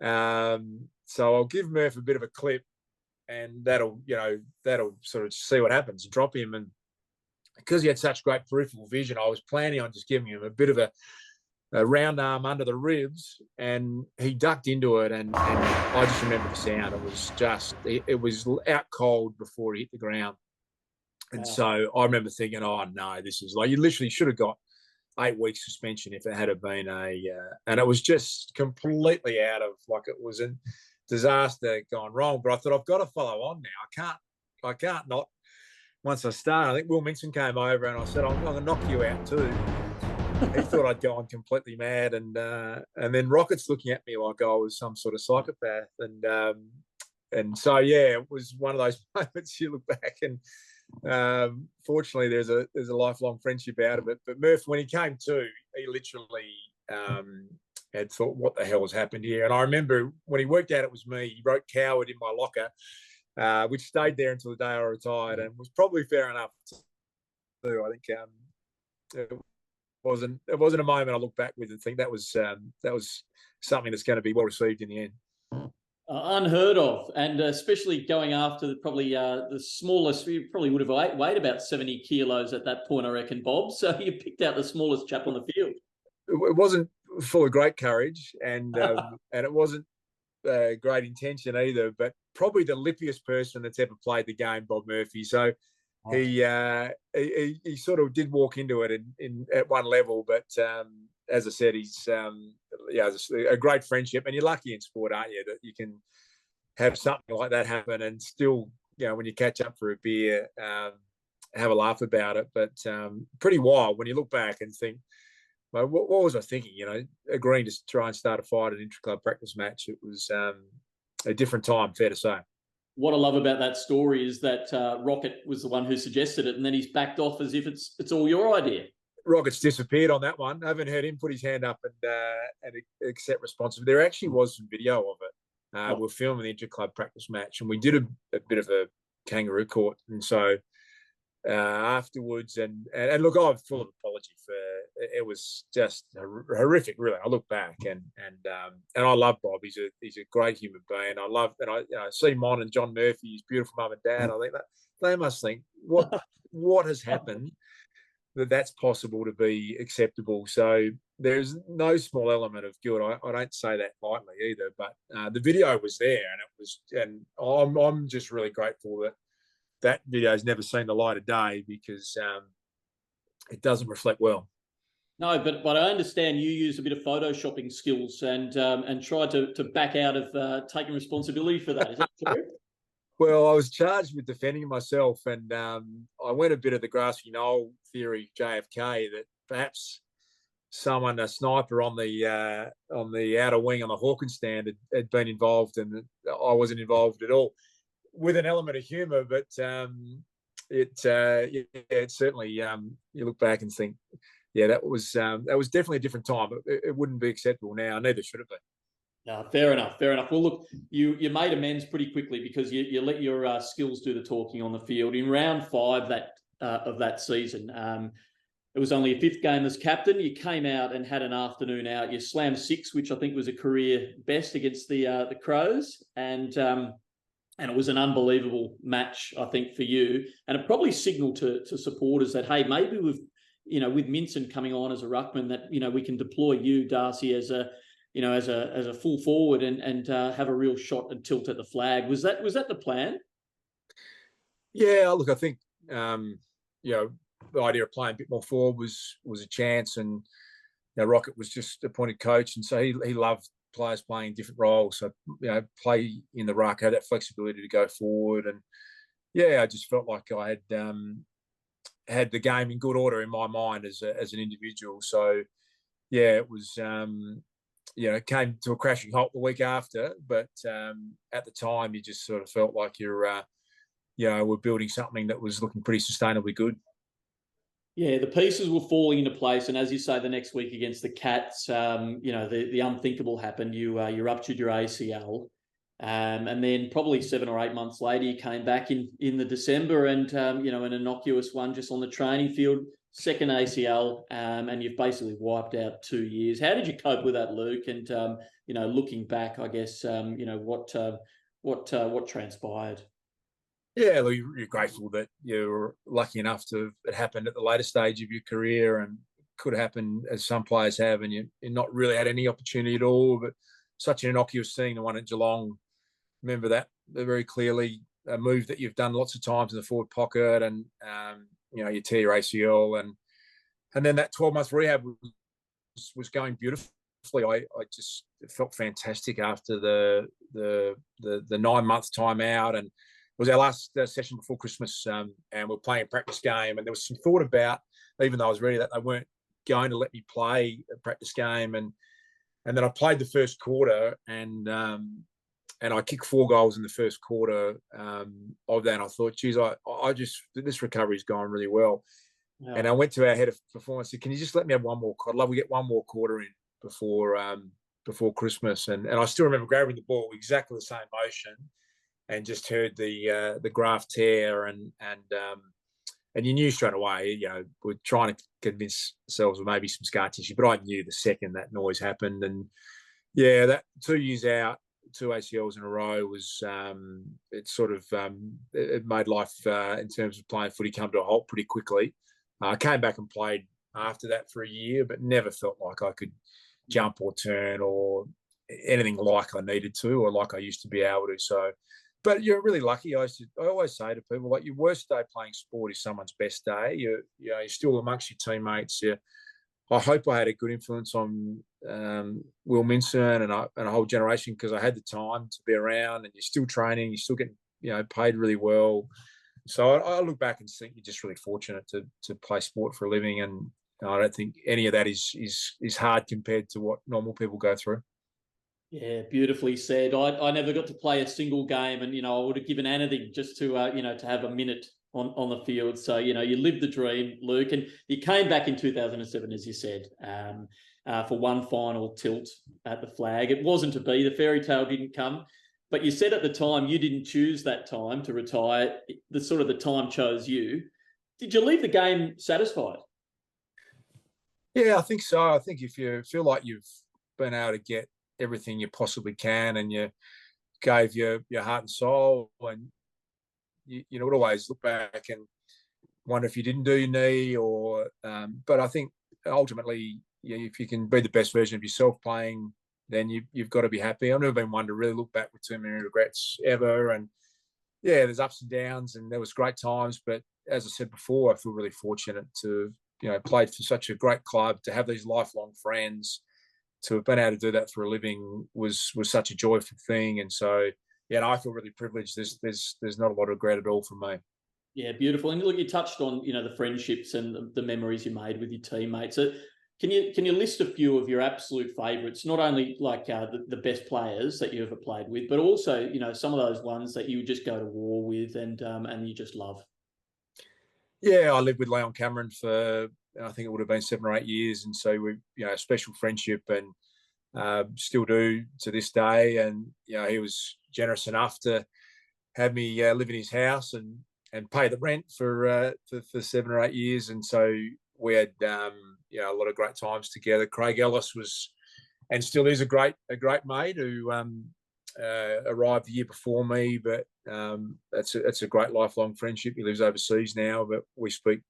Speaker 4: So I'll give Murph a bit of a clip, and that'll sort of see what happens, drop him. And because he had such great peripheral vision, I was planning on just giving him a bit of a round arm under the ribs, and he ducked into it, and I just remember the sound. It was just, it was out cold before he hit the ground. And so I remember thinking, oh no, this is like, you literally should have got 8 weeks suspension if it had been and it was just completely out of, like, it was a disaster gone wrong. But I thought, I've got to follow on now. I can't not. Once I started, I think Will Minson came over and I said, I'm going to knock you out too. He thought I'd gone completely mad, and then Rocket's looking at me like I was some sort of psychopath, and so yeah, it was one of those moments you look back, and fortunately there's a lifelong friendship out of it. But Murph, when he came to, he literally had thought, what the hell has happened here? And I remember when he worked out it was me, he wrote "coward" in my locker, which stayed there until the day I retired, and was probably fair enough too. I think it wasn't a moment I look back with and think that was something that's going to be well received in the end.
Speaker 2: Unheard of, and especially going after probably the smallest. You probably would have weighed about 70 kilos at that point, I reckon, Bob. So you picked out the smallest chap on the field.
Speaker 4: It wasn't full of great courage, and it wasn't great intention either, but probably the lippiest person that's ever played the game, Bob Murphy. So he sort of did walk into it in at one level, but as I said, he's a great friendship, and you're lucky in sport, aren't you, that you can have something like that happen and still, when you catch up for a beer, have a laugh about it. But pretty wild when you look back and think, well, what was I thinking? Agreeing to try and start a fight at an intra-club practice match. It was a different time, fair to say.
Speaker 2: What I love about that story is that Rocket was the one who suggested it, and then he's backed off as if it's all your idea.
Speaker 4: Rocket's disappeared on that one. I haven't heard him put his hand up and accept responsibility. There actually was some video of it. We're filming the inter-club practice match, and we did a bit of a kangaroo court. And so afterwards, and look, I'm full of apology for it was just horrific, really. I look back and I love Bob. He's a great human being. I see Mon and John Murphy, his beautiful mum and dad. I think that they must think what has happened that's possible to be acceptable. So there's no small element of guilt. I don't say that lightly either, but the video was there, and I'm just really grateful that video has never seen the light of day, because it doesn't reflect well.
Speaker 2: No, but I understand you use a bit of photoshopping skills and try to back out of taking responsibility for that. Is that true?
Speaker 4: Well, I was charged with defending myself, and I went a bit of the grassy knoll theory, JFK, that perhaps a sniper on the outer wing on the Hawkins stand had been involved, and I wasn't involved at all, with an element of humour. But it certainly, you look back and think, yeah, that was definitely a different time. It wouldn't be acceptable now. Neither should it be.
Speaker 2: No, fair enough. Well, look, you made amends pretty quickly, because you let your skills do the talking on the field. In round 5 of that season, it was only a 5th game as captain. You came out and had an afternoon out. You slammed 6, which I think was a career best against the Crows, and it was an unbelievable match, I think, for you. And it probably signalled to supporters that, hey, maybe with Minson coming on as a ruckman, that we can deploy you, Darcy, as a full forward and have a real shot and tilt at the flag. Was that the plan?
Speaker 4: Yeah, look, I think the idea of playing a bit more forward was a chance, and Rocket was just appointed coach, and so he loved players playing different roles. So play in the ruck, had that flexibility to go forward, and I just felt like I had the game in good order in my mind as an individual. So it was. It came to a crashing halt the week after, but at the time you just sort of felt like we're building something that was looking pretty sustainably good.
Speaker 2: Yeah, the pieces were falling into place, and as you say, the next week against the Cats, the unthinkable happened. You ruptured your ACL, and then probably 7 or 8 months later, you came back in the December, and an innocuous one just on the training field. Second ACL, and you've basically wiped out 2 years. How did you cope with that, Luke? And looking back, I guess what transpired?
Speaker 4: Yeah, look, you're grateful that you're lucky enough to it happened at the later stage of your career, and could happen as some players have, and you're not really had any opportunity at all. But such an innocuous thing, the one at Geelong, remember that very clearly. A move that you've done lots of times in the forward pocket, and you tear your ACL, and then that 12-month rehab was going beautifully. I just felt fantastic after the 9-month time out, and it was our last session before Christmas, and we're playing a practice game, and there was some thought about, even though I was ready, that they weren't going to let me play a practice game, and then I played the first quarter, and I kicked 4 goals in the first quarter of that. And I thought, geez, this recovery's gone really well. Yeah. And I went to our head of performance, said, can you just let me have one more quarter? I'd love to get one more quarter in before Christmas. And I still remember grabbing the ball, exactly the same motion, and just heard the graft tear, and you knew straight away, we're trying to convince ourselves of maybe some scar tissue, but I knew the second that noise happened. And that 2 years out, 2 ACLs in a row was it made life in terms of playing footy come to a halt pretty quickly. I came back and played after that for a year, but never felt like I could jump or turn or anything like I needed to, or like I used to be able to. So, but you're really lucky. I always say to people, like, your worst day playing sport is someone's best day. You're still amongst your teammates. I hope I had a good influence on Will Minson and a whole generation, because I had the time to be around, and you're still training, you're still getting paid really well. So I look back and think you're just really fortunate to play sport for a living, and I don't think any of that is hard compared to what normal people go through.
Speaker 2: Yeah, beautifully said. I never got to play a single game, and I would have given anything just to to have a minute on the field. So, you lived the dream, Luke, and you came back in 2007, as you said, for one final tilt at the flag. It wasn't to be. The fairy tale didn't come. But you said at the time you didn't choose that time to retire. The time chose you. Did you leave the game satisfied?
Speaker 4: Yeah, I think so. I think if you feel like you've been able to get everything you possibly can, and you gave your heart and soul, and you would always look back and wonder if you didn't do your knee, or. But I think ultimately, if you can be the best version of yourself playing, then you've got to be happy. I've never been one to really look back with too many regrets ever, and yeah, there's ups and downs, and there was great times. But as I said before, I feel really fortunate to played for such a great club, to have these lifelong friends, to have been able to do that for a living was such a joyful thing. And so, yeah, I feel really privileged. There's not a lot of regret at all from me.
Speaker 2: Yeah, beautiful. And look, you touched on the friendships and the memories you made with your teammates. So can you list a few of your absolute favourites? Not only like the best players that you ever played with, but also some of those ones that you would just go to war with and you just love.
Speaker 4: Yeah, I lived with Leon Cameron for, I think it would have been 7 or 8 years, and so we a special friendship, and still do to this day. And he was generous enough to have me live in his house and pay the rent for 7 or 8 years, and so we had a lot of great times together. Craig Ellis was, and still is, a great mate who arrived the year before me, but that's a great lifelong friendship. He lives overseas now, but we speak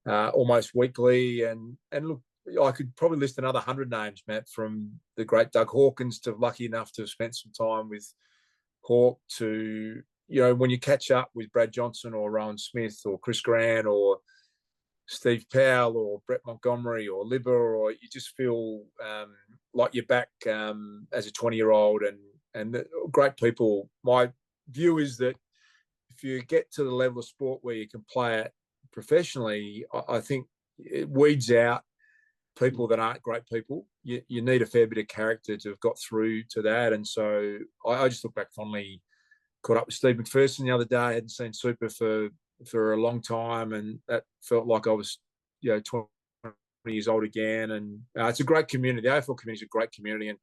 Speaker 4: almost weekly. And look, I could probably list another 100 names, Matt, from the great Doug Hawkins, to lucky enough to have spent some time with Hawk, to when you catch up with Brad Johnson or Rowan Smith or Chris Grant or Steve Powell or Brett Montgomery or Libba, or you just feel like you're back as a 20-year-old, and great people. My view is that if you get to the level of sport where you can play it professionally, I think it weeds out people that aren't great people. You need a fair bit of character to have got through to that. And so I just look back fondly. Caught up with Steve McPherson the other day. I hadn't seen Super for a long time, and that felt like I was 20 years old again. And it's a great community. The AFL community is a great community, and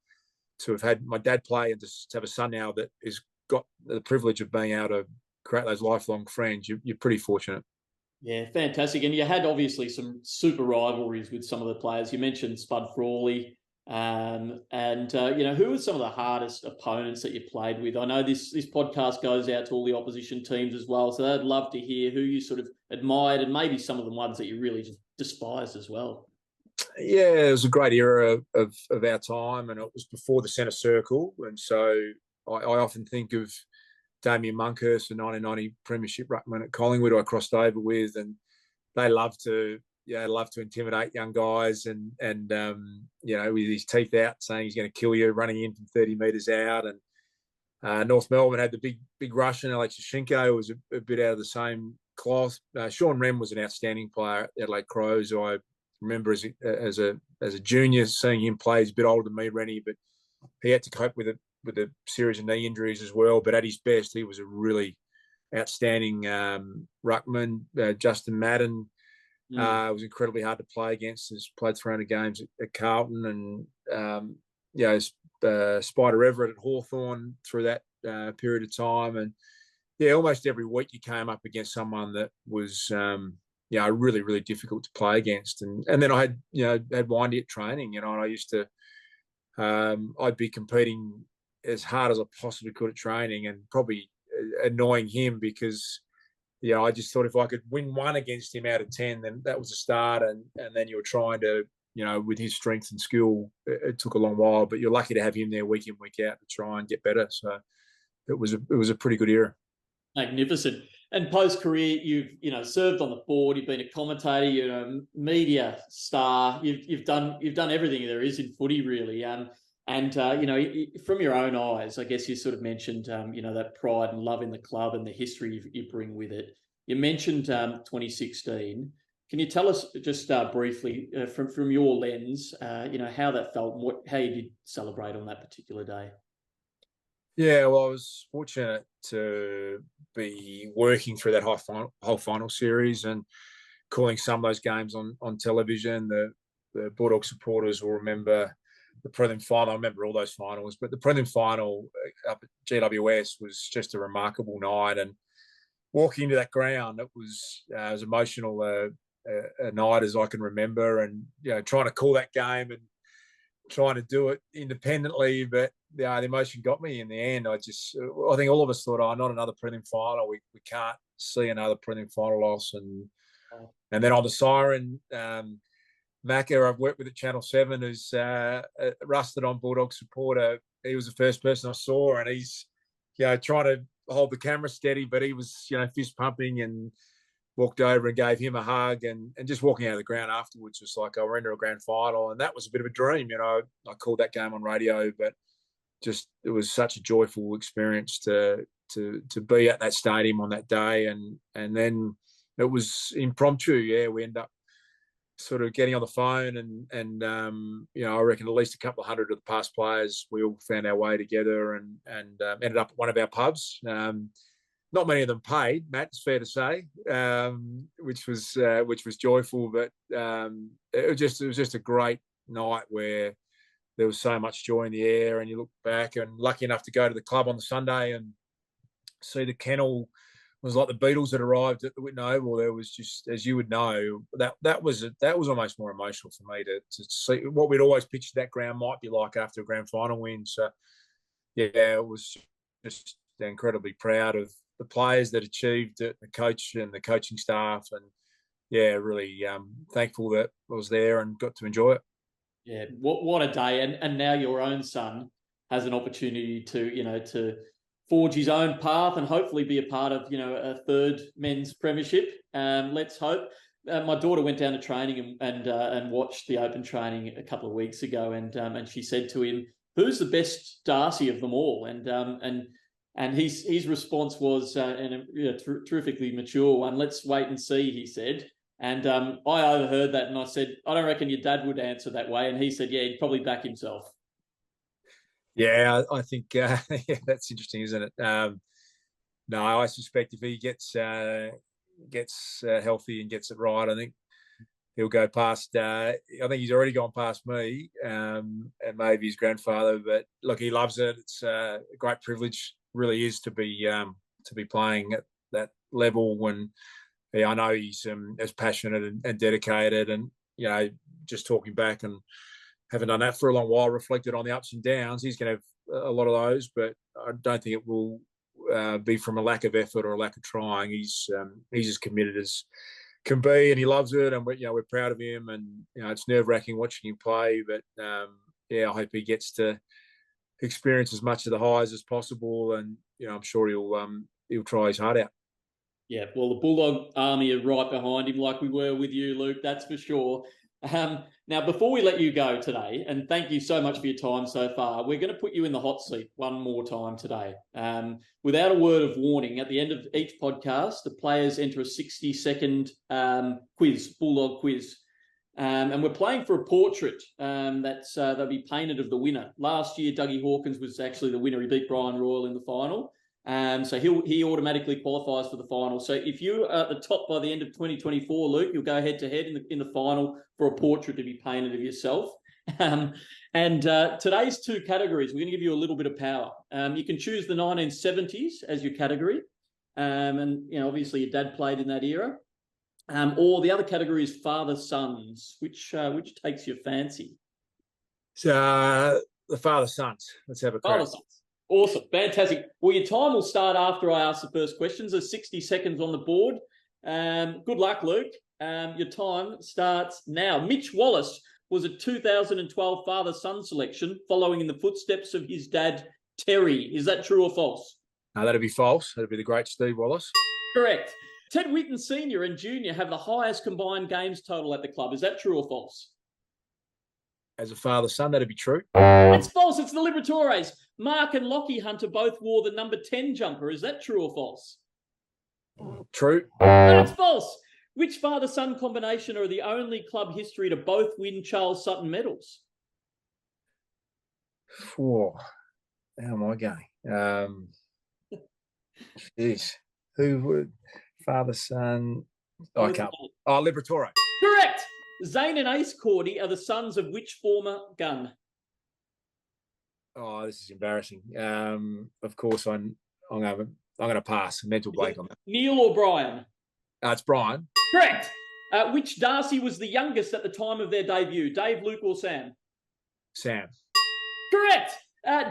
Speaker 4: to have had my dad play and to have a son now that has got the privilege of being able to create those lifelong friends, you're pretty fortunate.
Speaker 2: Yeah, fantastic. And you had obviously some super rivalries with some of the players. You mentioned Spud Frawley. Who were some of the hardest opponents that you played with? I know this podcast goes out to all the opposition teams as well, so I'd love to hear who you sort of admired and maybe some of the ones that you really just despised as well.
Speaker 4: Yeah, it was a great era of our time, and it was before the centre circle. And so I often think of Damien Monkhurst, the 1990 Premiership ruckman at Collingwood, who I crossed over with, and they love to intimidate young guys, and with his teeth out, saying he's going to kill you, running in from 30 metres out. And North Melbourne had the big Russian, Alex Yashenko, was a bit out of the same cloth. Sean Rem was an outstanding player at Adelaide Crows, who I remember as a junior seeing him play. He's a bit older than me, Rennie, but he had to cope with a series of knee injuries as well. But at his best, he was a really outstanding ruckman. Justin Madden was incredibly hard to play against. He's played 300 games at Carlton, and Spider Everett at Hawthorn through that period of time. And yeah, almost every week you came up against someone that was really, really difficult to play against. And then I had Windy at training, and I used to I'd be competing as hard as I possibly could at training, and probably annoying him because I just thought if I could win one against him out of 10, then that was a start. And then you were trying to, with his strength and skill, it took a long while, but you're lucky to have him there week in, week out to try and get better. So it was a pretty good era.
Speaker 2: Magnificent. And post-career, you've served on the board, you've been a commentator, you're a media star, you've done everything there is in footy, really. From your own eyes, I guess you sort of mentioned, that pride and love in the club and the history you bring with it. You mentioned 2016. Can you tell us just briefly from your lens, how that felt and how you did celebrate on that particular day?
Speaker 4: Yeah, well, I was fortunate to be working through that whole final series and calling some of those games on television. The Bulldog supporters will remember the prelim final. I remember all those finals, but the prelim final up at GWS was just a remarkable night. And walking into that ground, it was emotional. a night as I can remember, and trying to call that game and trying to do it independently, but the emotion got me in the end. I think all of us thought, not another prelim final. We can't see another prelim final loss, and then on the siren. Macca, I've worked with at Channel 7, who's rusted on Bulldog supporter. He was the first person I saw, and he's, trying to hold the camera steady, but he was, fist pumping, and walked over and gave him a hug, and just walking out of the ground afterwards was like, we're into a grand final. And that was a bit of a dream. I called that game on radio, but just, it was such a joyful experience to be at that stadium on that day. And then it was impromptu. Yeah, we end up sort of getting on the phone, and I reckon at least a couple of hundred of the past players, we all found our way together and ended up at one of our pubs. Not many of them paid, Matt, it's fair to say, which was joyful, but it was just a great night where there was so much joy in the air. And you look back, and lucky enough to go to the club on the Sunday and see the Kennel. It was like the Beatles that arrived at the Whitten Oval. There was just, as you would know, that was almost more emotional for me to see what we'd always pictured that ground might be like after a grand final win. So, yeah, it was just incredibly proud of the players that achieved it, the coach and the coaching staff, and yeah, really thankful that I was there and got to enjoy it.
Speaker 2: Yeah, what a day! And now your own son has an opportunity to forge his own path and hopefully be a part of, a third men's premiership. Let's hope. My daughter went down to training and watched the open training a couple of weeks ago, and she said to him, "Who's the best Darcy of them all?" And his response was terrifically mature one. "Let's wait and see," he said. And I overheard that, and I said, "I don't reckon your dad would answer that way." And he said, "Yeah, he'd probably back himself."
Speaker 4: Yeah, I think that's interesting, isn't it? No, I suspect if he gets healthy and gets it right, I think he'll go past. I think he's already gone past me, and maybe his grandfather. But look, he loves it. It's a great privilege, really is, to be playing at that level. When I know he's as passionate and dedicated, and just talking back and having done that for a long while, reflected on the ups and downs. He's going to have a lot of those, but I don't think it will be from a lack of effort or a lack of trying. He's as committed as can be, and he loves it, and we're proud of him. And it's nerve-wracking watching him play, but I hope he gets to experience as much of the highs as possible, and I'm sure he'll try his heart out.
Speaker 2: Yeah, well, the Bulldog Army are right behind him, like we were with you, Luke, that's for sure. Now, before we let you go today, and thank you so much for your time so far, we're going to put you in the hot seat one more time today. Without a word of warning, at the end of each podcast, the players enter a 60-second quiz, Bulldog quiz. And we're playing for a portrait they'll be painted of the winner. Last year, Dougie Hawkins was actually the winner. He beat Brian Royal in the final. So he automatically qualifies for the final. So if you're at the top by the end of 2024, Luke, you'll go head-to-head in the final for a portrait to be painted of yourself. Today's two categories, we're going to give you a little bit of power. You can choose the 1970s as your category. Obviously your dad played in that era. Or the other category is father-sons. Which takes your fancy?
Speaker 4: So the father-sons. Let's have a crack.
Speaker 2: Father-sons. Awesome. Fantastic. Well, your time will start after I ask the first questions. There's 60 seconds on the board. Good luck, Luke. Your time starts now. Mitch Wallace was a 2012 father-son selection following in the footsteps of his dad, Terry. Is that true or false?
Speaker 4: No, that'd be false. That'd be the great Steve Wallace.
Speaker 2: Correct. Ted Whitten Sr. and Jr. have the highest combined games total at the club. Is that true or false?
Speaker 4: As a father-son, that'd be true.
Speaker 2: That's false. It's the Liberatores. Mark and Lockie Hunter both wore the number 10 jumper. Is that true or false?
Speaker 4: True.
Speaker 2: That's false. Which father-son combination are the only club history to both win Charles Sutton medals?
Speaker 4: How am I going? Jeez. Who would? Father-son. I can't. Oh, Liberatore.
Speaker 2: Correct. Zane and Ace Cordy are the sons of which former gun?
Speaker 4: Oh, this is embarrassing. Of course, I'm going to pass. Mental blank on that.
Speaker 2: Neil or Brian?
Speaker 4: It's Brian.
Speaker 2: Correct. Which Darcy was the youngest at the time of their debut? Dave, Luke, or Sam?
Speaker 4: Sam.
Speaker 2: Correct.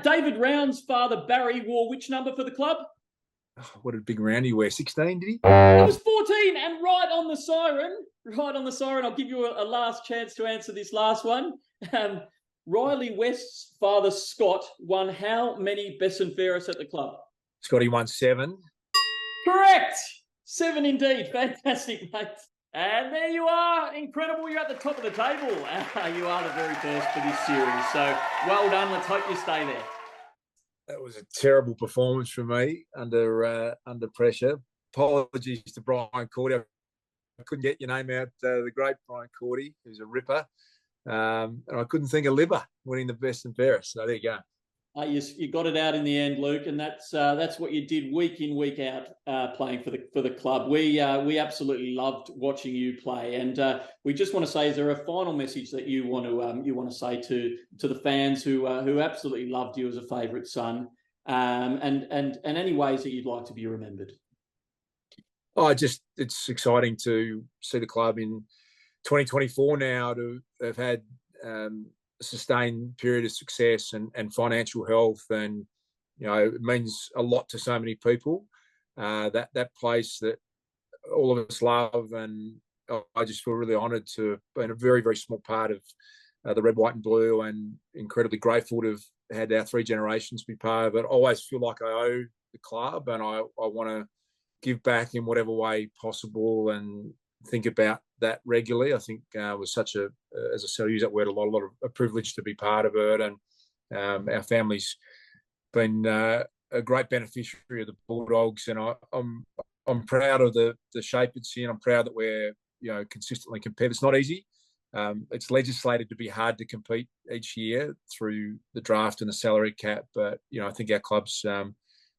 Speaker 2: David Round's father, Barry, wore which number for the club?
Speaker 4: Oh, what did Big Roundy wear? 16, did he?
Speaker 2: It was 14, and right on the siren. Right on the siren. I'll give you a last chance to answer this last one. Riley West's father, Scott, won how many Best and Fairest at the club?
Speaker 4: Scotty won 7.
Speaker 2: Correct. 7 indeed. Fantastic, mate. And there you are. Incredible. You're at the top of the table. You are the very first for this series. So well done. Let's hope you stay there.
Speaker 4: That was a terrible performance from me under pressure. Apologies to Brian Cordy. I couldn't get your name out. The great Brian Cordy, who's a ripper. And I couldn't think of Libba winning the Best and Fairest. So there you go.
Speaker 2: You got it out in the end, Luke, and that's what you did week in, week out, playing for the club. We absolutely loved watching you play, and we just want to say, is there a final message that you want to say to the fans who absolutely loved you as a favourite son, and any ways that you'd like to be remembered?
Speaker 4: It's exciting to see the club in 2024 now to have had a sustained period of success and financial health, and it means a lot to so many people. That place that all of us love, and I just feel really honoured to have been a very, very small part of the red, white, and blue, and incredibly grateful to have had our 3 generations be part of it. I always feel like I owe the club, and I want to give back in whatever way possible, and think about that regularly. I think it was such a, as I said, I use that word a lot of a privilege to be part of it, and our family's been a great beneficiary of the Bulldogs, and I'm proud of the shape it's in. I'm proud that we're consistently competitive. It's not easy. It's legislated to be hard to compete each year through the draft and the salary cap, but I think our club's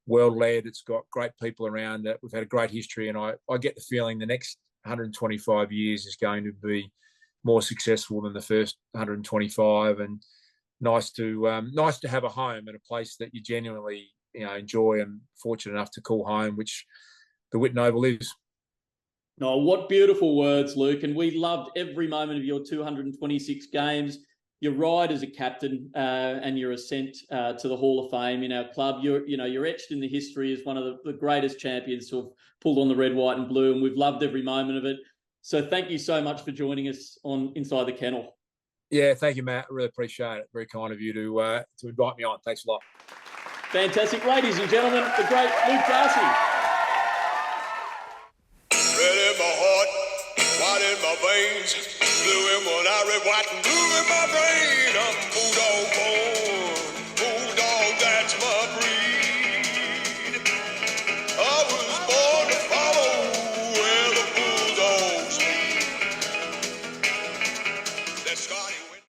Speaker 4: well led. It's got great people around it. We've had a great history, and I get the feeling the next 125 years is going to be more successful than the first 125, and nice to have a home and a place that you genuinely enjoy and fortunate enough to call home, which the Whitten Oval is.
Speaker 2: Oh, what beautiful words, Luke. And we loved every moment of your 226 games, your ride as a captain, and your ascent to the Hall of Fame in our club. You're etched in the history as one of the greatest champions to have pulled on the red, white, and blue, and we've loved every moment of it. So thank you so much for joining us on Inside the Kennel.
Speaker 4: Yeah, thank you, Matt. I really appreciate it. Very kind of you to invite me on. Thanks a lot.
Speaker 2: Fantastic. Ladies and gentlemen, the great Luke Darcy.
Speaker 1: Red in my heart, white in my veins, blue in one eye, red, white, and blue in my brain. I'm Bulldog born, Bulldog, that's my breed. I was born to follow where the Bulldogs lead. That's Scotty.